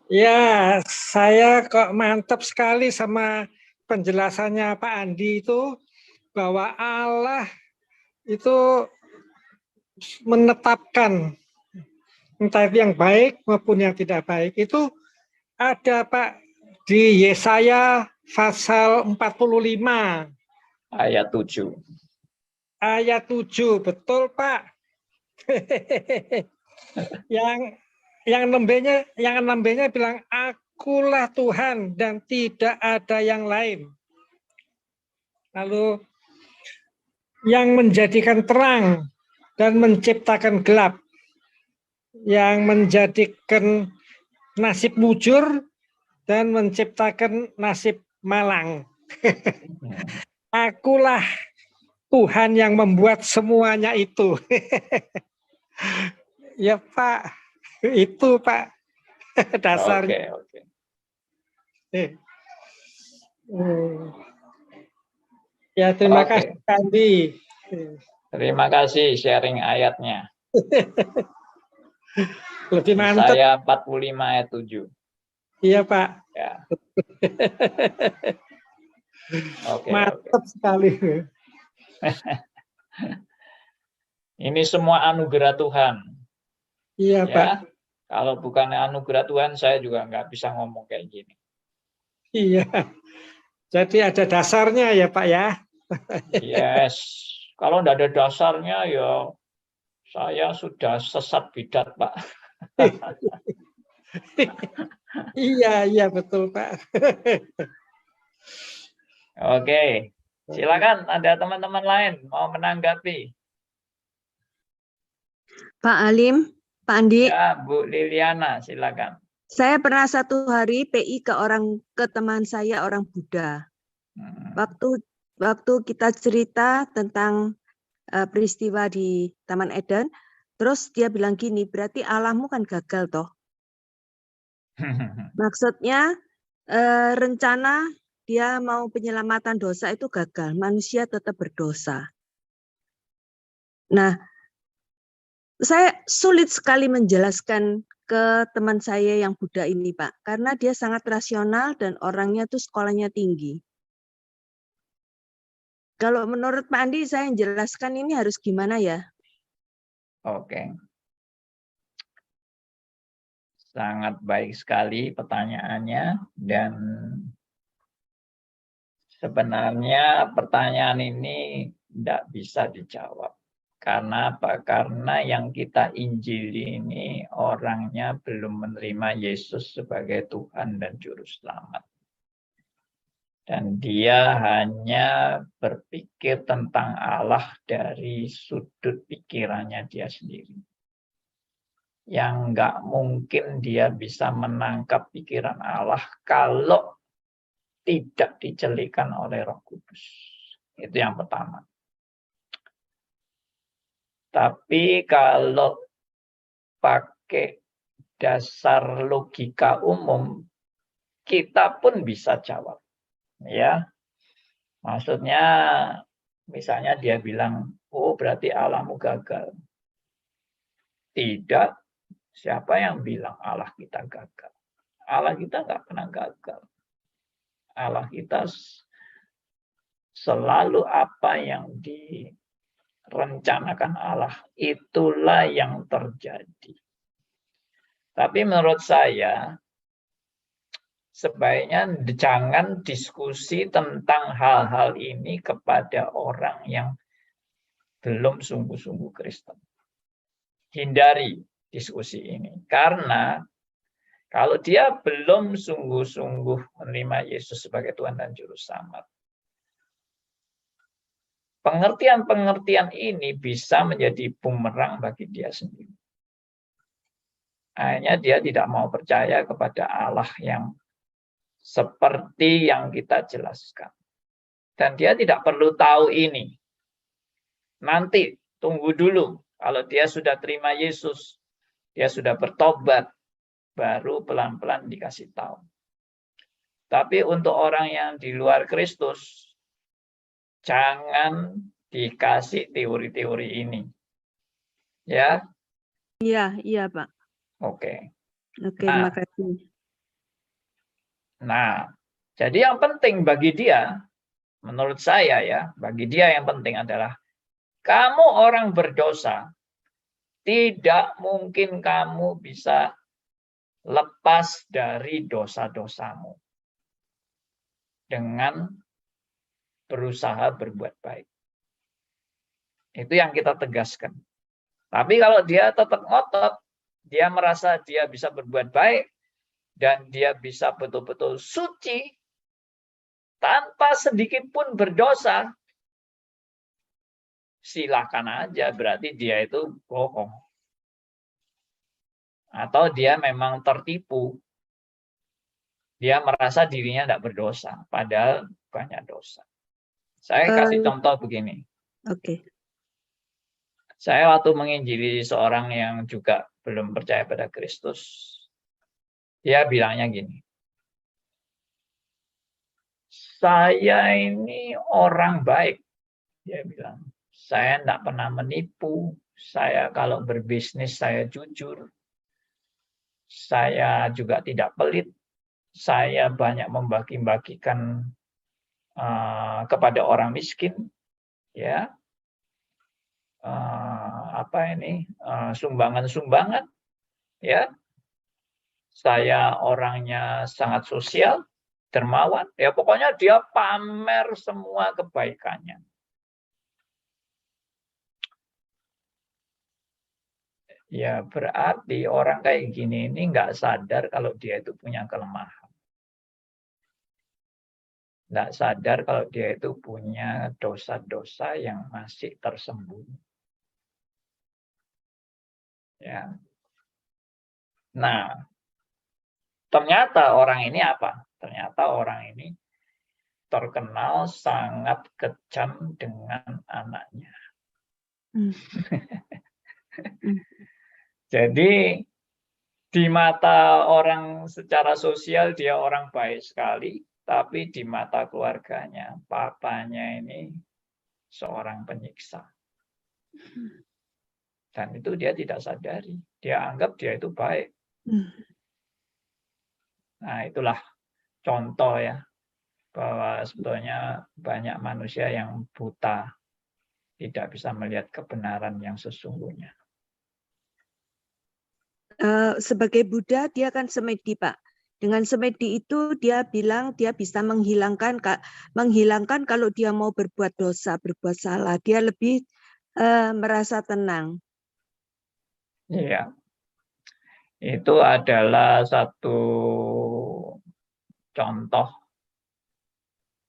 Ya, saya kok mantap sekali sama penjelasannya Pak Andi itu, bahwa Allah itu menetapkan entah itu yang baik maupun yang tidak baik. Itu ada Pak di Yesaya pasal 45 ayat 7. Ayat 7, betul Pak. yang 6b-nya bilang, akulah Tuhan dan tidak ada yang lain. Lalu yang menjadikan terang dan menciptakan gelap, yang menjadikan nasib mujur dan menciptakan nasib malang. Akulah Tuhan yang membuat semuanya itu. Ya Pak, itu Pak dasarnya. Oke. Ya, terima kasih Andi. Terima kasih sharing ayatnya. Lebih mantap. Saya 45 ayat 7. Iya Pak. Ya. Mantap sekali. Ini semua anugerah Tuhan. Iya ya. Pak. Kalau bukan anugerah Tuhan, saya juga nggak bisa ngomong kayak gini. Iya. Jadi ada dasarnya ya Pak ya. Yes. Kalau nggak ada dasarnya ya saya sudah sesat bidat Pak. Iya betul Pak. Oke. Silakan ada teman-teman lain mau menanggapi. Pak Alim, Pak Andi. Ya, Bu Liliana, silakan. Saya pernah satu hari PI ke teman saya orang Buddha. Waktu kita cerita tentang peristiwa di Taman Eden, terus dia bilang gini, berarti Allahmu kan gagal toh. Maksudnya rencana dia mau penyelamatan dosa itu gagal, manusia tetap berdosa. Nah, saya sulit sekali menjelaskan ke teman saya yang Buddha ini, Pak, karena dia sangat rasional dan orangnya tuh sekolahnya tinggi. Kalau menurut Pak Andi, saya jelaskan ini harus gimana ya? Oke. Sangat baik sekali pertanyaannya, dan sebenarnya pertanyaan ini tidak bisa dijawab. Karena apa? Karena yang kita injili ini orangnya belum menerima Yesus sebagai Tuhan dan Juru Selamat. Dan dia hanya berpikir tentang Allah dari sudut pikirannya dia sendiri. Yang nggak mungkin dia bisa menangkap pikiran Allah kalau tidak dicelikan oleh Roh Kudus. Itu yang pertama. Tapi kalau pakai dasar logika umum, kita pun bisa jawab. Ya, maksudnya misalnya dia bilang, oh berarti Allahmu gagal. Tidak, siapa yang bilang Allah kita gagal? Allah kita nggak pernah gagal. Allah kita selalu apa yang rencanakan Allah. Itulah yang terjadi. Tapi menurut saya, sebaiknya jangan diskusi tentang hal-hal ini kepada orang yang belum sungguh-sungguh Kristen. Hindari diskusi ini. Karena kalau dia belum sungguh-sungguh menerima Yesus sebagai Tuhan dan Juru Selamat, pengertian-pengertian ini bisa menjadi bumerang bagi dia sendiri. Akhirnya dia tidak mau percaya kepada Allah yang seperti yang kita jelaskan. Dan dia tidak perlu tahu ini. Nanti, tunggu dulu. Kalau dia sudah terima Yesus, dia sudah bertobat, baru pelan-pelan dikasih tahu. Tapi untuk orang yang di luar Kristus, jangan dikasih teori-teori ini. Ya? Iya, Pak. Oke. Oke, makasih. Nah, jadi yang penting bagi dia, menurut saya ya, bagi dia yang penting adalah kamu orang berdosa, tidak mungkin kamu bisa lepas dari dosa-dosamu dengan berusaha berbuat baik. Itu yang kita tegaskan. Tapi kalau dia tetap ngotot, dia merasa dia bisa berbuat baik, dan dia bisa betul-betul suci, tanpa sedikit pun berdosa, silakan aja, berarti dia itu bohong. Atau dia memang tertipu. Dia merasa dirinya tidak berdosa, padahal banyak dosa. Saya kasih contoh begini. Oke. Saya waktu menginjili seorang yang juga belum percaya pada Kristus, dia bilangnya gini, saya ini orang baik. Dia bilang, saya tidak pernah menipu, saya kalau berbisnis saya jujur, saya juga tidak pelit, saya banyak membagi-bagikan kepada orang miskin, ya, sumbangan-sumbangan, ya, saya orangnya sangat sosial, dermawan, ya pokoknya dia pamer semua kebaikannya. Ya berarti orang kayak gini ini nggak sadar kalau dia itu punya kelemahan. Nggak sadar kalau dia itu punya dosa-dosa yang masih tersembunyi. Ya. Nah, ternyata orang ini apa? Ternyata orang ini terkenal sangat kejam dengan anaknya. Jadi di mata orang secara sosial dia orang baik sekali, tapi di mata keluarganya, papanya ini seorang penyiksa. Dan itu dia tidak sadari. Dia anggap dia itu baik. Nah, itulah contoh ya, bahwa sebetulnya banyak manusia yang buta, tidak bisa melihat kebenaran yang sesungguhnya. Sebagai Buddha, dia kan semedi, Pak. Dengan semedi itu dia bilang dia bisa menghilangkan kalau dia mau berbuat dosa, berbuat salah. Dia lebih merasa tenang. Iya. Itu adalah satu contoh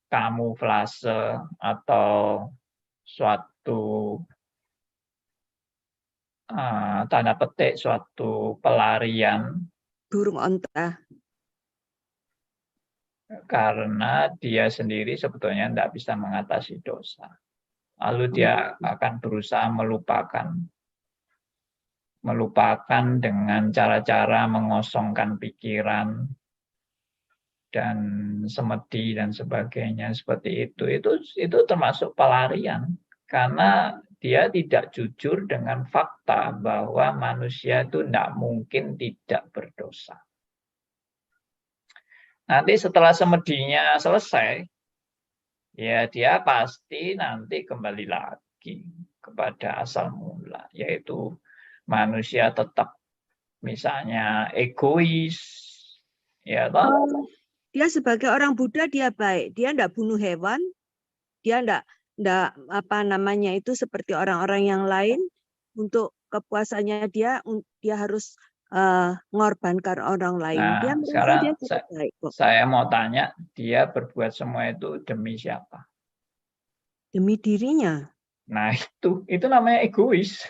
kamuflase atau suatu tanda petik, suatu pelarian burung onta. Karena dia sendiri sebetulnya tidak bisa mengatasi dosa. Lalu dia akan berusaha melupakan dengan cara-cara mengosongkan pikiran dan semedi dan sebagainya seperti itu. Itu termasuk pelarian karena dia tidak jujur dengan fakta bahwa manusia itu tidak mungkin tidak berdosa. Nanti setelah semedinya selesai, ya dia pasti nanti kembali lagi. kepada asal mula, yaitu manusia tetap misalnya egois, ya toh? Dia sebagai orang Buddha dia baik, dia enggak bunuh hewan, dia enggak apa namanya itu seperti orang-orang yang lain. Untuk kepuasannya dia harus mengorbankan orang lain. Dia Nah, merasa sekarang dia cukup baik kok. saya mau tanya, dia berbuat semua itu demi siapa? Demi dirinya. Nah, itu namanya egois.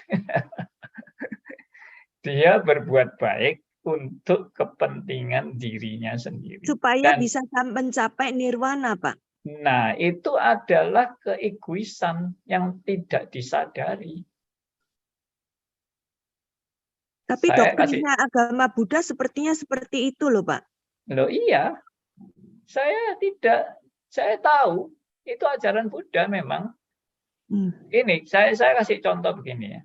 Dia berbuat baik untuk kepentingan dirinya sendiri. Supaya bisa mencapai nirwana, Pak. Nah, itu adalah keegoisan yang tidak disadari. Tapi doktrinnya agama Buddha sepertinya seperti itu loh, Pak. Loh iya, saya tahu itu ajaran Buddha memang. Ini saya kasih contoh begini ya.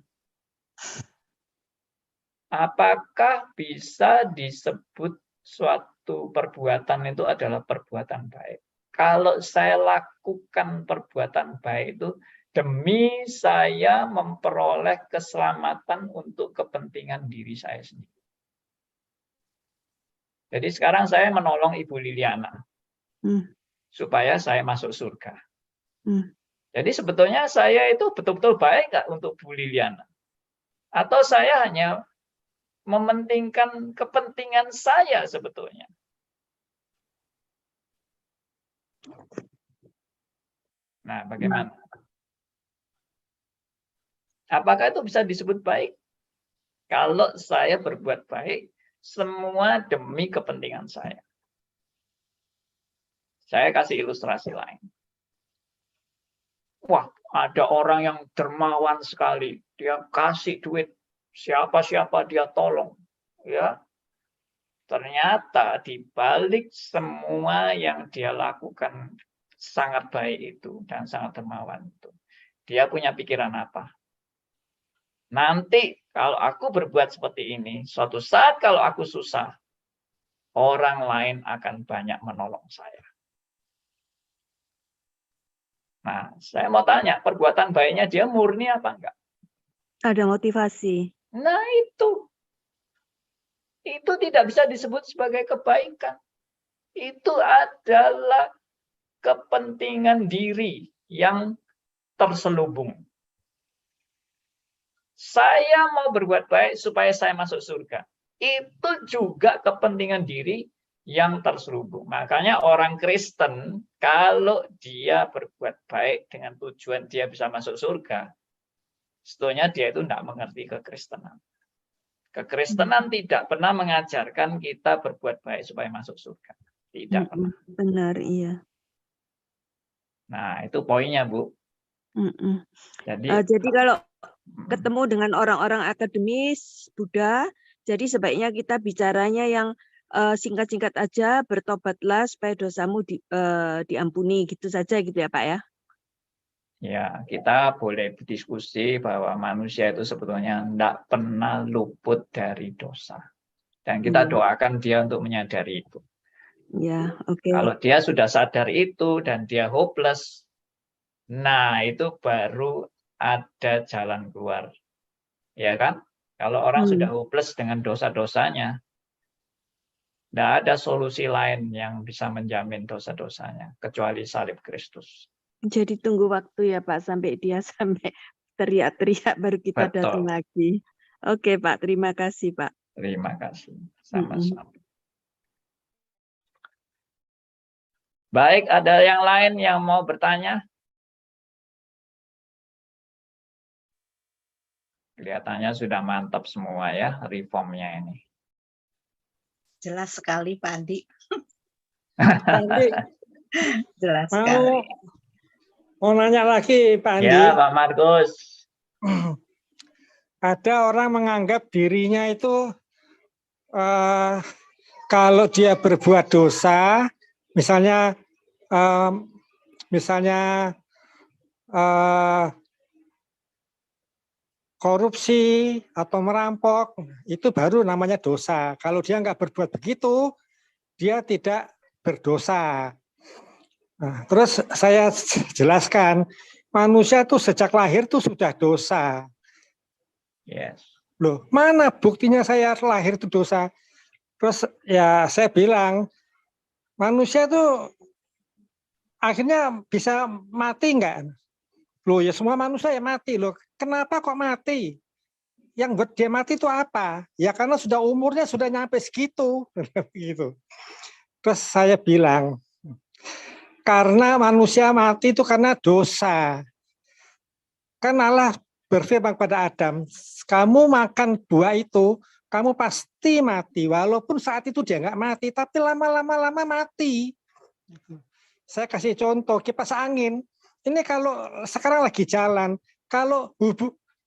Apakah bisa disebut suatu perbuatan itu adalah perbuatan baik? Kalau saya lakukan perbuatan baik itu demi saya memperoleh keselamatan untuk kepentingan diri saya sendiri. Jadi sekarang saya menolong Ibu Liliana supaya saya masuk surga. Jadi sebetulnya saya itu betul-betul baik nggak untuk Bu Liliana? Atau saya hanya mementingkan kepentingan saya sebetulnya? Nah, bagaimana? Apakah itu bisa disebut baik? Kalau saya berbuat baik, semua demi kepentingan saya. Saya kasih ilustrasi lain. Wah, ada orang yang dermawan sekali. Dia kasih duit siapa-siapa dia tolong. Ya, ternyata di balik semua yang dia lakukan sangat baik itu dan sangat dermawan itu, dia punya pikiran apa? Nanti kalau aku berbuat seperti ini, suatu saat kalau aku susah, orang lain akan banyak menolong saya. Nah, saya mau tanya, perbuatan baiknya dia murni apa enggak? Ada motivasi. Nah, itu tidak bisa disebut sebagai kebaikan. Itu adalah kepentingan diri yang terselubung. Saya mau berbuat baik supaya saya masuk surga. Itu juga kepentingan diri yang terselubung. Makanya orang Kristen, kalau dia berbuat baik dengan tujuan dia bisa masuk surga, sebetulnya dia itu tidak mengerti kekristenan. Kekristenan tidak pernah mengajarkan kita berbuat baik supaya masuk surga. Tidak pernah. Benar, iya. Nah, itu poinnya, Bu. Jadi kalau ketemu dengan orang-orang akademis Buddha, jadi sebaiknya kita bicaranya yang singkat-singkat aja, bertobatlah supaya dosamu diampuni, gitu saja gitu ya Pak ya? Ya, kita boleh berdiskusi bahwa manusia itu sebetulnya tidak pernah luput dari dosa. Dan kita doakan dia untuk menyadari itu. Ya, oke. Kalau dia sudah sadar itu dan dia hopeless, nah itu baru ada jalan keluar. Ya kan? Kalau orang sudah hopeless dengan dosa-dosanya, tidak ada solusi lain yang bisa menjamin dosa-dosanya, kecuali salib Kristus. Jadi tunggu waktu ya Pak, sampai dia sampai teriak-teriak baru kita datang lagi. Oke Pak, terima kasih Pak. Terima kasih, sama-sama. Baik, ada yang lain yang mau bertanya? Kelihatannya sudah mantap semua ya reformnya ini. Jelas sekali Pak Andi. Jelas sekali. Mau nanya lagi Pak Andi. Ya Pak Markus. Ada orang menganggap dirinya itu kalau dia berbuat dosa, misalnya korupsi atau merampok, itu baru namanya dosa. Kalau dia nggak berbuat begitu, dia tidak berdosa. Nah, terus saya jelaskan, manusia tuh sejak lahir tuh sudah dosa. Yes. Loh, mana buktinya saya lahir itu dosa? Terus ya saya bilang, manusia tuh akhirnya bisa mati enggak? Loh ya semua manusia ya mati loh. Kenapa kok mati? Yang buat dia mati itu apa? Ya karena sudah umurnya sudah nyampe segitu. Gitu. Terus saya bilang, karena manusia mati itu karena dosa. Kan Allah berfirman kepada Adam, kamu makan buah itu, kamu pasti mati. Walaupun saat itu dia nggak mati, tapi lama-lama mati. Saya kasih contoh kipas angin. Ini kalau sekarang lagi jalan, kalau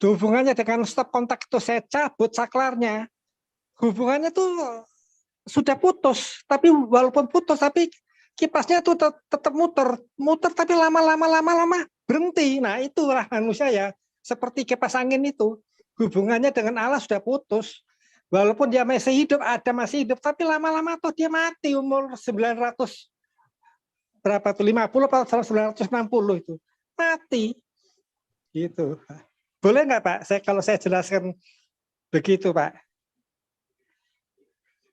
hubungannya dengan stop kontak itu saya cabut saklarnya, hubungannya tuh sudah putus. Tapi walaupun putus, tapi kipasnya tuh tetap muter tapi lama-lama berhenti. Nah itulah manusia ya, seperti kipas angin itu, hubungannya dengan Allah sudah putus. Walaupun dia masih hidup, ada masih hidup, tapi lama-lama tuh dia mati umur 900 berapa tuh 50 atau 960 itu mati. Gitu. Boleh nggak Pak? Kalau saya jelaskan begitu Pak.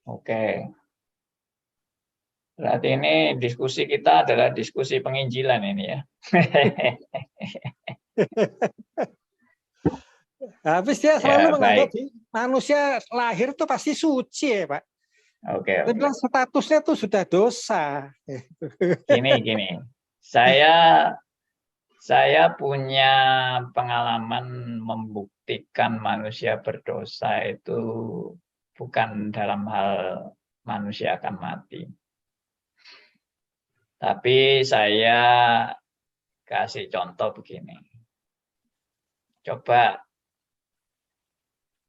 Oke. Berarti ini diskusi kita adalah diskusi penginjilan ini ya. Habis dia selalu Ya, menganggap baik. manusia lahir itu pasti suci ya Pak. Oke. Dia bilang statusnya tuh sudah dosa. Gini. Saya punya pengalaman membuktikan manusia berdosa itu bukan dalam hal manusia akan mati. Tapi saya kasih contoh begini. Coba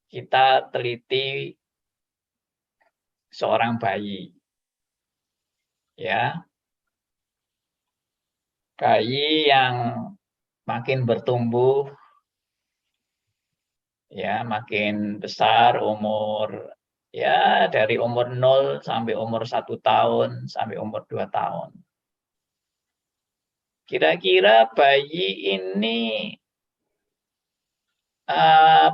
kita teliti seorang bayi. Ya. Bayi yang makin bertumbuh, ya makin besar umur, ya dari umur 0 sampai umur 1 tahun, sampai umur 2 tahun. Kira-kira bayi ini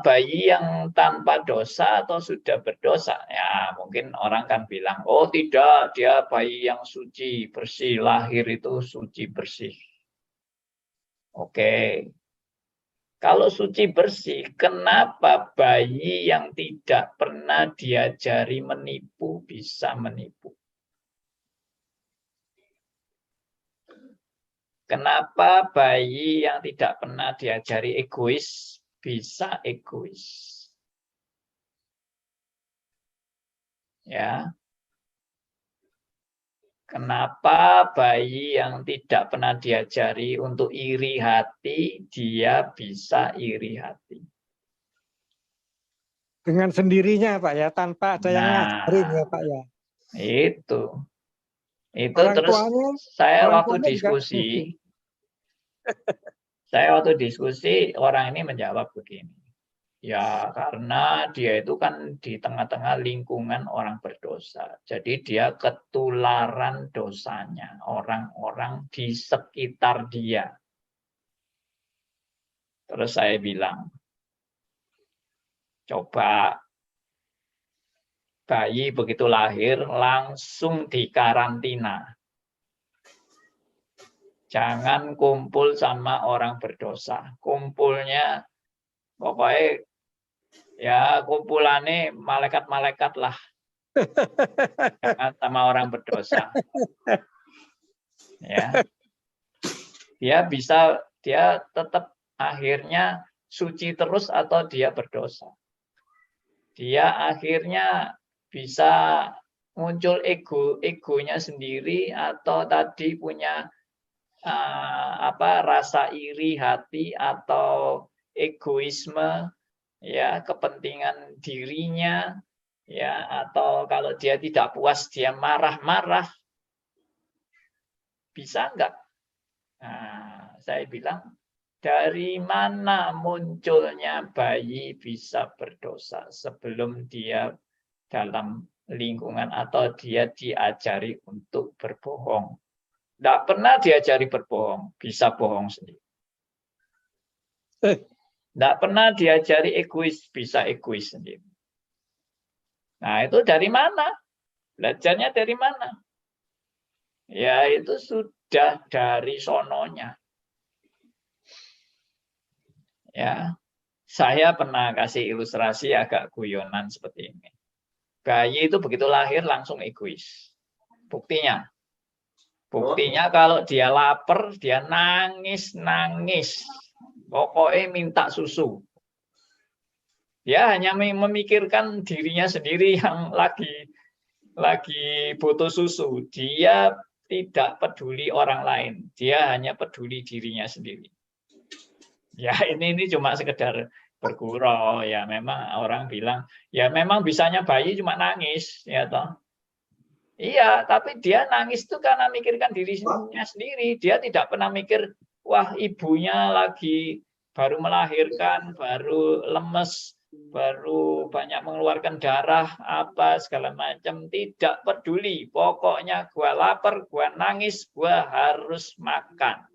bayi yang tanpa dosa atau sudah berdosa? Ya mungkin orang kan bilang, oh tidak, dia bayi yang suci, bersih, lahir itu suci, bersih. Oke. Kalau suci bersih, kenapa bayi yang tidak pernah diajari menipu bisa menipu? Kenapa bayi yang tidak pernah diajari egois bisa egois? Ya. Kenapa bayi yang tidak pernah diajari untuk iri hati, dia bisa iri hati? Dengan sendirinya Pak ya, tanpa ada yang ngajarin ya Pak ya. Itu Orang terus tuanya, saya orang waktu tuanya diskusi orang ini menjawab begini. Ya karena dia itu kan di tengah-tengah lingkungan orang berdosa. Jadi dia ketularan dosanya orang-orang di sekitar dia. Terus saya bilang, coba bayi begitu lahir langsung dikarantina. Jangan kumpul sama orang berdosa. Kumpulnya pokoknya ya kumpulannya malaikat-malaikat lah. Jangan sama orang berdosa. Ya. Dia tetap akhirnya suci terus atau dia berdosa. Dia akhirnya bisa muncul egonya sendiri atau tadi punya rasa iri hati atau egoisme, ya kepentingan dirinya, ya atau kalau dia tidak puas dia marah-marah, bisa enggak? Nah, saya bilang dari mana munculnya bayi bisa berdosa sebelum dia dalam lingkungan atau dia diajari untuk berbohong. Tidak pernah diajari berbohong, bisa bohong sendiri. Tidak pernah diajari egois, bisa egois sendiri. Nah, itu dari mana? Belajarnya dari mana? Ya, itu sudah dari sononya. Ya, saya pernah kasih ilustrasi agak guyonan seperti ini. Bayi itu begitu lahir langsung egois. Buktinya kalau dia lapar, dia nangis. Pokoknya minta susu. Dia hanya memikirkan dirinya sendiri yang lagi butuh susu. Dia tidak peduli orang lain. Dia hanya peduli dirinya sendiri. Ya, ini cuma sekedar bergurau. Ya, memang orang bilang, ya memang bisanya bayi cuma nangis, ya toh. Iya, tapi dia nangis itu karena mikirkan dirinya sendiri. Dia tidak pernah mikir, wah ibunya lagi baru melahirkan, baru lemes, baru banyak mengeluarkan darah, apa segala macam. Tidak peduli. Pokoknya gua lapar, gua nangis, gua harus makan.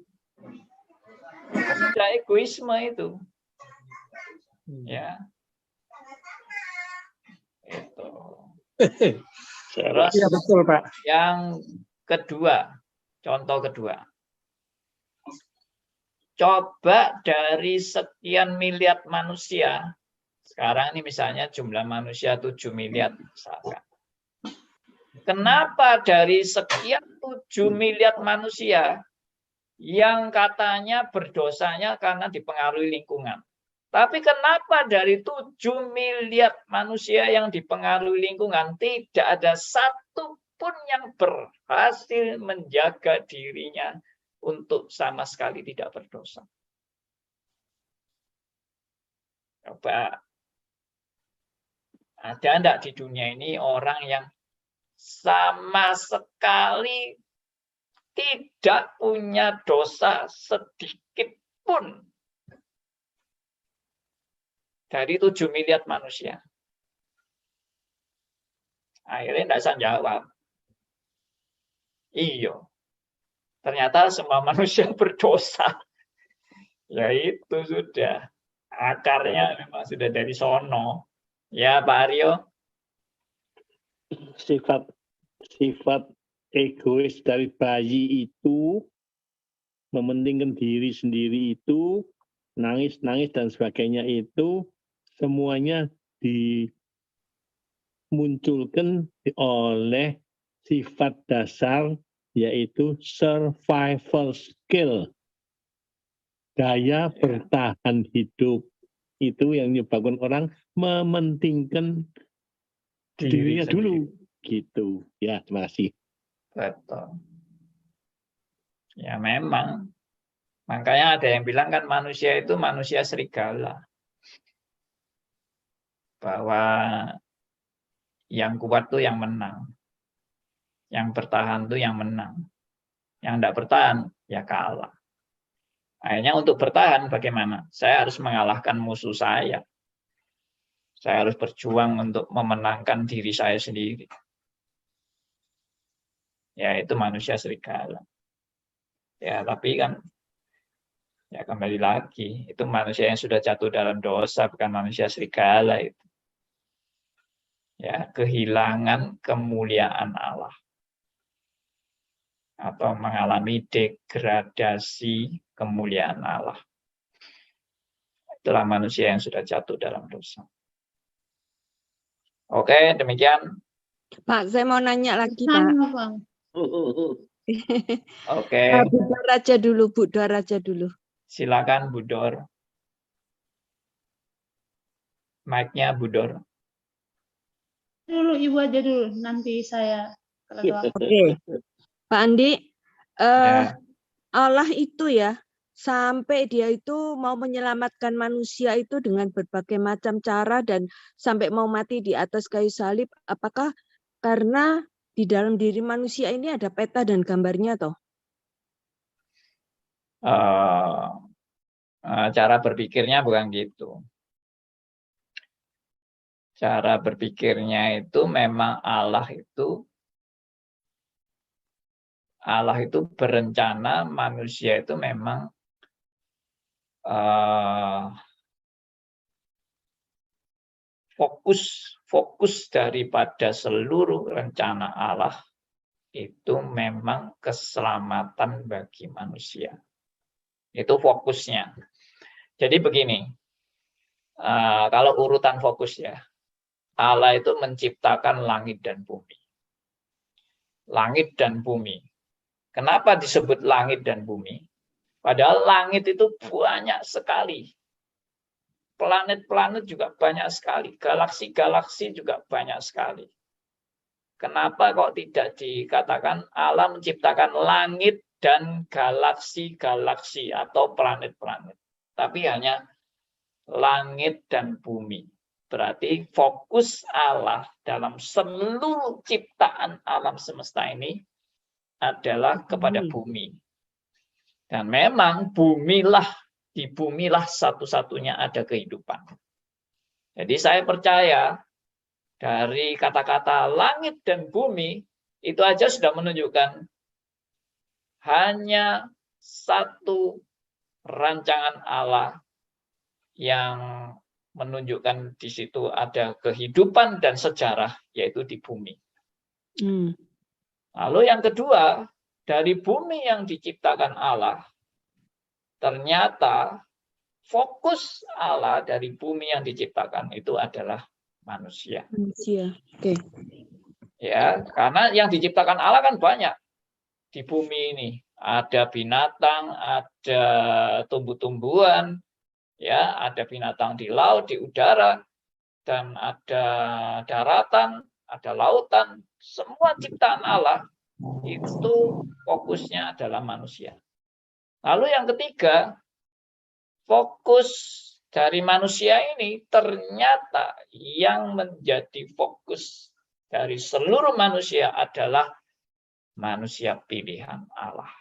Sudah egoisme itu. Ya. Itu. Terus Iya betul, Pak. yang kedua, contoh kedua. Coba dari sekian miliar manusia, sekarang ini misalnya jumlah manusia 7 miliar misalkan. Kenapa dari sekian 7 miliar manusia yang katanya berdosanya karena dipengaruhi lingkungan? Tapi kenapa dari 7 miliar manusia yang dipengaruhi lingkungan tidak ada satu pun yang berhasil menjaga dirinya untuk sama sekali tidak berdosa? Coba, ada enggak di dunia ini orang yang sama sekali tidak punya dosa sedikit pun dari 7 miliar manusia? Akhirnya tidak bisa jawab. Iya. Ternyata semua manusia berdosa. Ya itu sudah. Akarnya memang sudah dari sono. Ya Pak Aryo. Sifat egois dari bayi itu, mementingkan diri sendiri itu, nangis dan sebagainya itu, semuanya dimunculkan oleh sifat dasar, yaitu survival skill, daya bertahan hidup. Itu yang menyebabkan orang mementingkan dirinya dulu, gitu. Ya, terima kasih. Betul. Ya memang. Makanya ada yang bilang kan manusia itu manusia serigala. Bahwa yang kuat tuh yang menang. Yang bertahan tuh yang menang. Yang tidak bertahan, ya kalah. Akhirnya untuk bertahan bagaimana? Saya harus mengalahkan musuh saya. Saya harus berjuang untuk memenangkan diri saya sendiri. Ya itu manusia serigala. Ya tapi kan, ya kembali lagi, itu manusia yang sudah jatuh dalam dosa, bukan manusia serigala itu. Ya, kehilangan kemuliaan Allah. Atau mengalami degradasi kemuliaan Allah. Itulah manusia yang sudah jatuh dalam dosa. Oke, demikian. Pak, saya mau nanya lagi, Pak. Oke. Bu Dor aja dulu. Silakan Bu Dor. Mic-nya Bu Dor. Dulu Ibu aja dulu, nanti saya kalau doa. Oke. Pak Andi, Ya. Allah itu ya, sampai dia itu mau menyelamatkan manusia itu dengan berbagai macam cara dan sampai mau mati di atas kayu salib, apakah karena di dalam diri manusia ini ada peta dan gambarnya toh? Cara berpikirnya bukan gitu. Cara berpikirnya itu memang Allah itu berencana manusia itu memang fokus daripada seluruh rencana Allah itu memang keselamatan bagi manusia. Itu fokusnya. Jadi begini, kalau urutan fokus ya, Allah itu menciptakan langit dan bumi. Langit dan bumi. Kenapa disebut langit dan bumi? Padahal langit itu banyak sekali. Planet-planet juga banyak sekali. Galaksi-galaksi juga banyak sekali. Kenapa kok tidak dikatakan Allah menciptakan langit dan galaksi-galaksi atau planet-planet? Tapi hanya langit dan bumi. Berarti fokus Allah dalam seluruh ciptaan alam semesta ini adalah kepada bumi. Dan memang di bumilah satu-satunya ada kehidupan. Jadi saya percaya dari kata-kata langit dan bumi itu aja sudah menunjukkan hanya satu rancangan Allah yang menunjukkan di situ ada kehidupan dan sejarah, yaitu di bumi. Lalu yang kedua, dari bumi yang diciptakan Allah, ternyata fokus Allah dari bumi yang diciptakan itu adalah manusia. Manusia. Oke. Ya, karena yang diciptakan Allah kan banyak di bumi ini. Ada binatang, ada tumbuh-tumbuhan, ya, ada binatang di laut, di udara, dan ada daratan, ada lautan. Semua ciptaan Allah itu fokusnya adalah manusia. Lalu yang ketiga, fokus dari manusia ini ternyata yang menjadi fokus dari seluruh manusia adalah manusia pilihan Allah.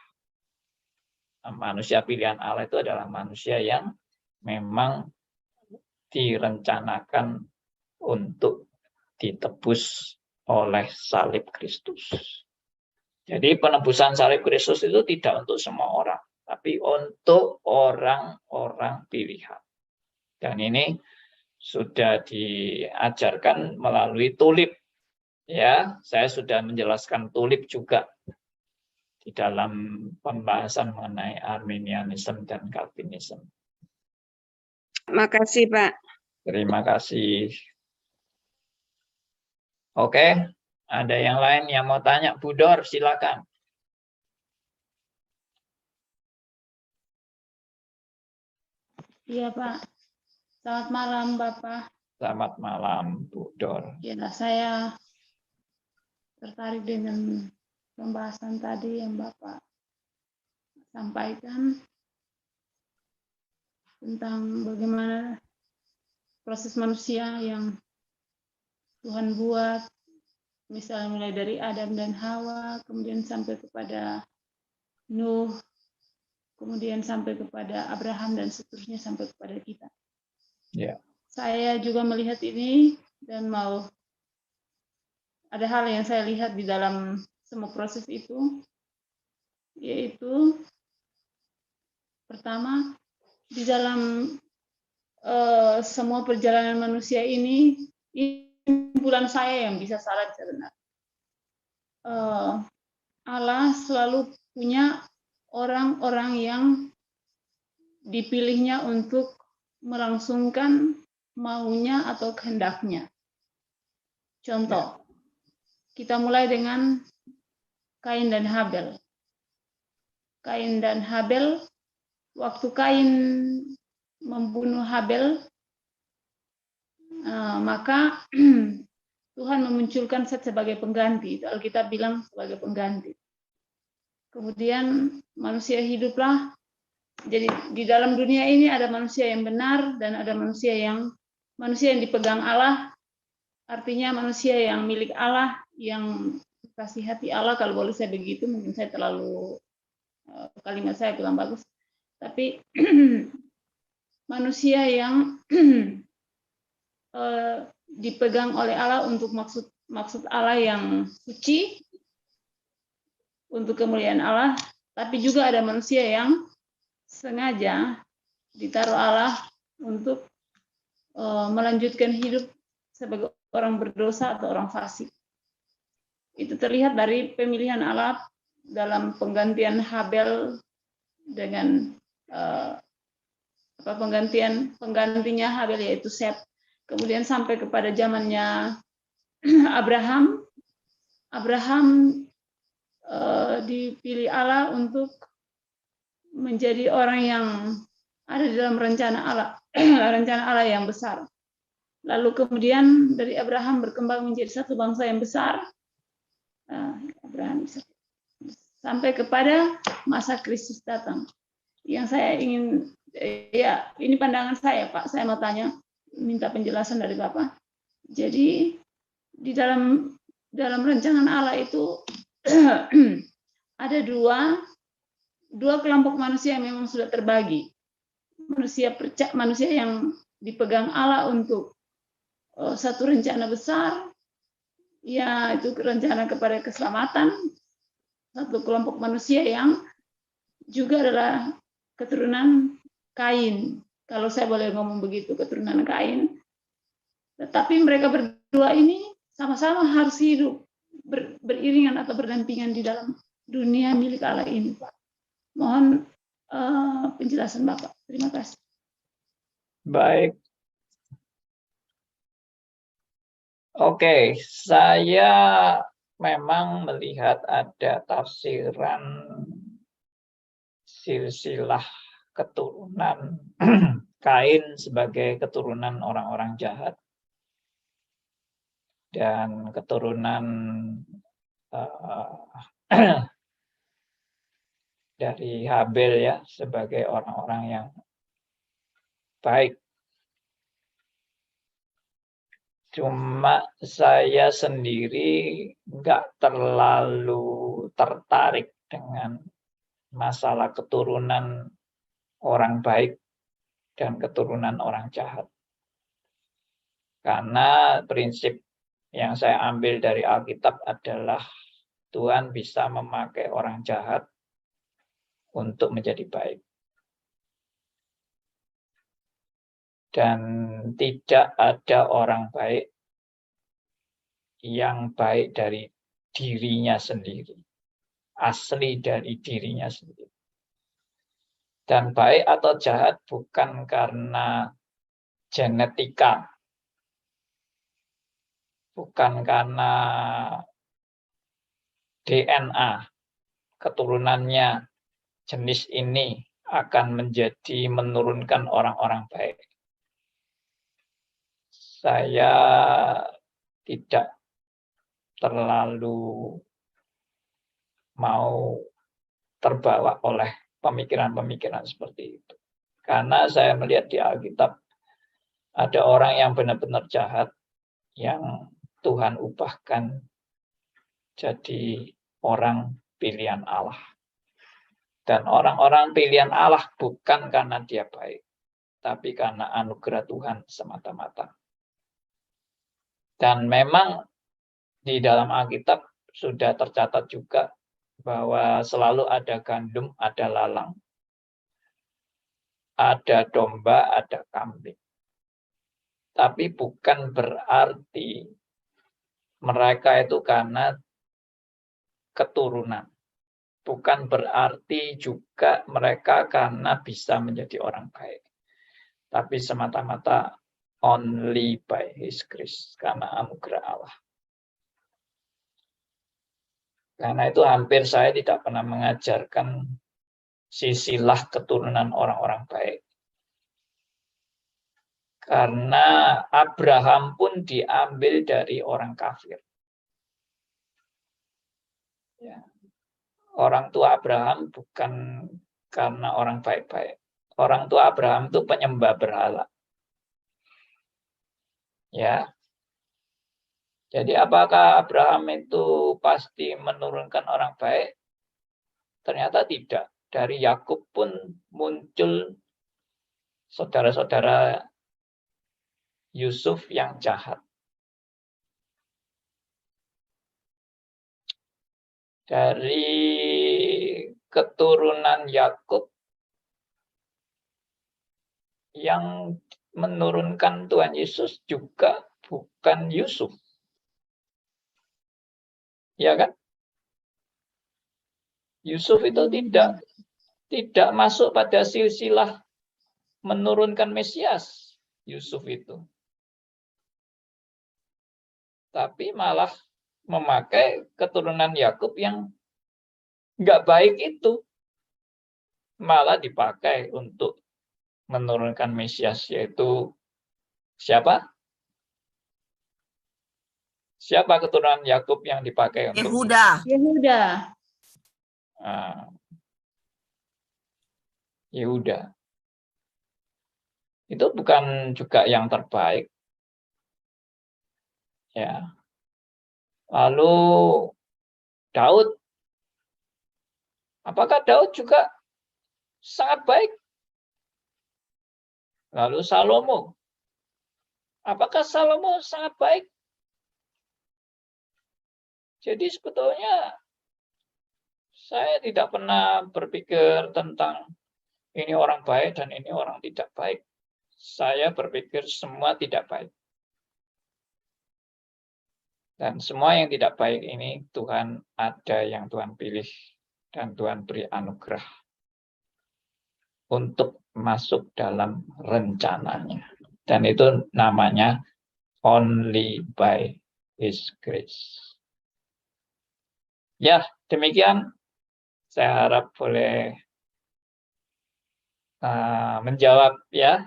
Manusia pilihan Allah itu adalah manusia yang memang direncanakan untuk ditebus oleh salib Kristus. Jadi penebusan salib Kristus itu tidak untuk semua orang, tapi untuk orang-orang pilihan. Dan ini sudah diajarkan melalui tulip. Ya, saya sudah menjelaskan tulip juga di dalam pembahasan mengenai Arminianisme dan Calvinisme. Makasih, Pak. Terima kasih. Oke, ada yang lain yang mau tanya? Bu Dor, silakan. Iya, Pak. Selamat malam, Bapak. Selamat malam, Bu Dor. Ya, saya tertarik dengan pembahasan tadi yang Bapak sampaikan tentang bagaimana proses manusia yang Tuhan buat, misalnya mulai dari Adam dan Hawa, kemudian sampai kepada Nuh, kemudian sampai kepada Abraham, dan seterusnya sampai kepada kita. Ya. Saya juga melihat ini dan ada hal yang saya lihat di dalam semua proses itu, yaitu pertama, di dalam semua perjalanan manusia ini kesimpulan saya yang bisa salah bisa benar. Allah selalu punya orang-orang yang dipilihnya untuk melangsungkan maunya atau kehendaknya. Contoh, kita mulai dengan Kain dan Habel. Kain dan Habel, waktu Kain membunuh Habel, maka Tuhan memunculkan Set sebagai pengganti. Alkitab bilang sebagai pengganti. Kemudian manusia hiduplah. Jadi di dalam dunia ini ada manusia yang benar dan ada manusia yang dipegang Allah. Artinya manusia yang milik Allah, yang kasih hati Allah. Kalau boleh saya begitu, mungkin saya terlalu kalimat saya kurang bagus. Tapi manusia yang dipegang oleh Allah untuk maksud Allah yang suci, untuk kemuliaan Allah. Tapi juga ada manusia yang sengaja ditaruh Allah untuk melanjutkan hidup sebagai orang berdosa atau orang fasik. Itu terlihat dari pemilihan Allah dalam penggantian Habel dengan penggantinya Habel yaitu Set. Kemudian sampai kepada zamannya Abraham. Abraham dipilih Allah untuk menjadi orang yang ada di dalam rencana Allah, rencana Allah yang besar. Lalu kemudian dari Abraham berkembang menjadi satu bangsa yang besar. Abraham sampai kepada masa Kristus datang. Yang saya ingin, ya ini pandangan saya, Pak. Saya mau tanya, minta penjelasan dari Bapak. Jadi di dalam rencana Allah itu ada dua kelompok manusia yang memang sudah terbagi. Manusia yang dipegang Allah untuk satu rencana besar, ya itu rencana kepada keselamatan. Satu kelompok manusia yang juga adalah keturunan Kain. Kalau saya boleh ngomong begitu, keturunan Kain. Tetapi mereka berdua ini sama-sama harus hidup beriringan atau berdampingan di dalam dunia milik Allah ini, Pak. Mohon penjelasan Bapak. Terima kasih. Baik. Oke, saya memang melihat ada tafsiran silsilah keturunan Kain sebagai keturunan orang-orang jahat dan keturunan dari Habel ya sebagai orang-orang yang baik. Cuma saya sendiri nggak terlalu tertarik dengan masalah keturunan orang baik dan keturunan orang jahat. Karena prinsip yang saya ambil dari Alkitab adalah Tuhan bisa memakai orang jahat untuk menjadi baik. Dan tidak ada orang baik yang baik dari dirinya sendiri, asli dari dirinya sendiri. Dan baik atau jahat bukan karena genetika, bukan karena DNA, keturunannya jenis ini akan menurunkan orang-orang baik. Saya tidak terlalu mau terbawa oleh pemikiran-pemikiran seperti itu. Karena saya melihat di Alkitab ada orang yang benar-benar jahat yang Tuhan ubahkan jadi orang pilihan Allah. Dan orang-orang pilihan Allah bukan karena dia baik, tapi karena anugerah Tuhan semata-mata. Dan memang di dalam Alkitab sudah tercatat juga bahwa selalu ada gandum, ada lalang, ada domba, ada kambing. Tapi bukan berarti mereka itu karena keturunan. Bukan berarti juga mereka karena bisa menjadi orang baik. Tapi semata-mata only by His grace, karena anugerah Allah. Karena itu hampir saya tidak pernah mengajarkan silsilah keturunan orang-orang baik. Karena Abraham pun diambil dari orang kafir. Ya. Orang tua Abraham bukan karena orang baik-baik. Orang tua Abraham itu penyembah berhala. Ya. Jadi apakah Abraham itu pasti menurunkan orang baik? Ternyata tidak. Dari Yakub pun muncul saudara-saudara Yusuf yang jahat. Dari keturunan Yakub yang menurunkan Tuhan Yesus juga bukan Yusuf. Ya kan? Yusuf itu tidak masuk pada silsilah menurunkan Mesias, Yusuf itu. Tapi malah memakai keturunan Yakub yang nggak baik itu. Malah dipakai untuk menurunkan Mesias, yaitu siapa? Siapa keturunan Yakub yang dipakai untuk Yehuda. Yehuda. Yehuda. Itu bukan juga yang terbaik. Ya. Lalu Daud. Apakah Daud juga sangat baik? Lalu Salomo. Apakah Salomo sangat baik? Jadi sebetulnya saya tidak pernah berpikir tentang ini orang baik dan ini orang tidak baik. Saya berpikir semua tidak baik. Dan semua yang tidak baik ini Tuhan ada yang Tuhan pilih dan Tuhan beri anugerah untuk masuk dalam rencananya. Dan itu namanya only by His grace. Ya, demikian. Saya harap boleh menjawab ya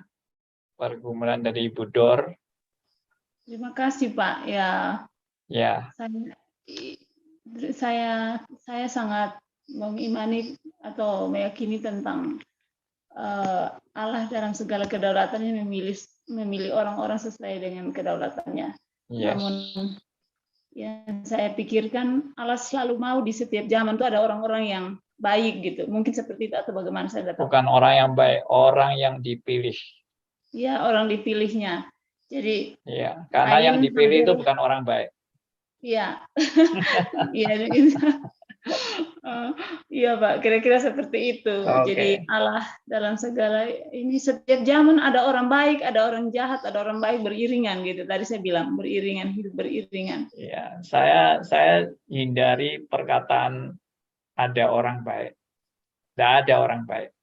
pergumulan dari Ibu Dor. Terima kasih Pak. Ya. Saya sangat mengimani atau meyakini tentang Allah dalam segala kedaulatannya memilih orang-orang sesuai dengan kedaulatannya. Yes. Namun yang saya pikirkan Allah selalu mau di setiap zaman itu ada orang-orang yang baik gitu. Mungkin seperti itu atau bagaimana saya tidak tahu. Bukan orang yang baik, orang yang dipilih. Ya, orang dipilihnya. Jadi ya, karena yang dipilih itu bukan orang baik. Iya. Iya, iya Pak, kira-kira seperti itu. Okay. Jadi Allah dalam segala ini setiap zaman ada orang baik, ada orang jahat, ada orang baik beriringan gitu. Tadi saya bilang beriringan, hidup beriringan. Iya, saya hindari perkataan ada orang baik. Tidak ada orang baik.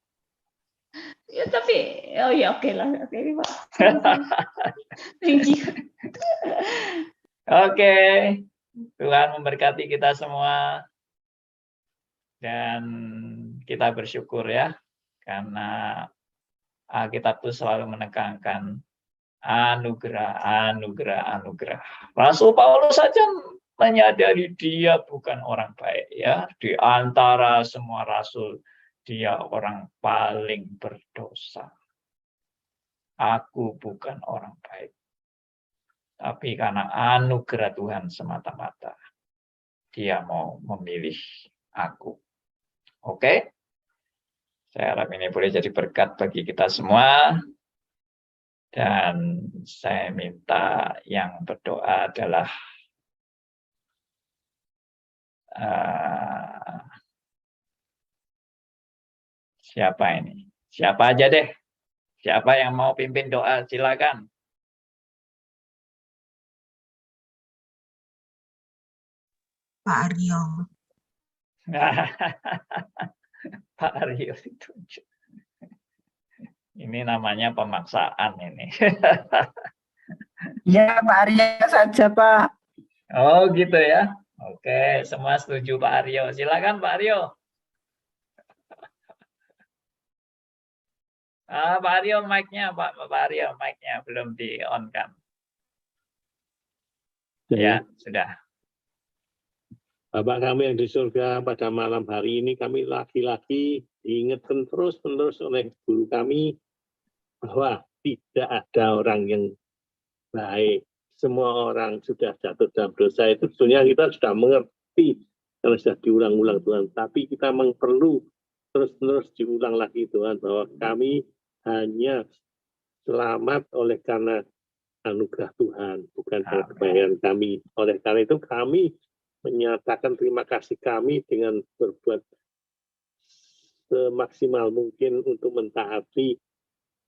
Ya tapi oh ya oke lah, oke Pak. Thank you. Oke, Tuhan memberkati kita semua. Dan kita bersyukur ya, karena Alkitab itu selalu menekankan anugerah, anugerah, anugerah. Rasul Paulus saja menyadari dia bukan orang baik ya. Di antara semua rasul, dia orang paling berdosa. Aku bukan orang baik. Tapi karena anugerah Tuhan semata-mata, dia mau memilih aku. Oke? Saya harap ini boleh jadi berkat bagi kita semua. Dan saya minta yang berdoa adalah siapa ini? Siapa aja deh. Siapa yang mau pimpin doa, silakan. Pak Aryo. Pak Aryo ditunjuk. Ini namanya pemaksaan ini. Ya, Pak Aryo saja, Pak. Oh, gitu ya. Oke, semua setuju Pak Aryo. Silakan Pak Aryo. Pak Aryo mic-nya, Pak Aryo mic-nya belum di-on kan. Ya, sudah. Bapak kami yang di surga, pada malam hari ini kami lagi-lagi diingatkan terus-menerus oleh guru kami bahwa tidak ada orang yang baik. Semua orang sudah jatuh dalam dosa. Itu sebetulnya kita sudah mengerti karena sudah diulang-ulang Tuhan. Tapi kita memang perlu terus-menerus diulang lagi Tuhan bahwa kami hanya selamat oleh karena anugerah Tuhan, bukan karena kebaikan kami. Oleh karena itu kami menyatakan terima kasih kami dengan berbuat semaksimal mungkin untuk mentaati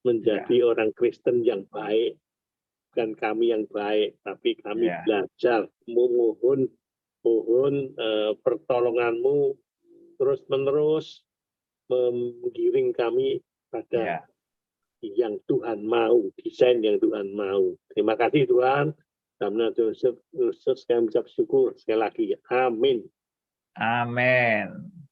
menjadi orang Kristen yang baik. Bukan kami yang baik, tapi kami belajar memohon pertolonganmu terus-menerus menggiring kami pada yang Tuhan mau, desain yang Tuhan mau. Terima kasih Tuhan. Dalam nama Tuhan Yesus kami ucap syukur sekali lagi. Amin. Amin.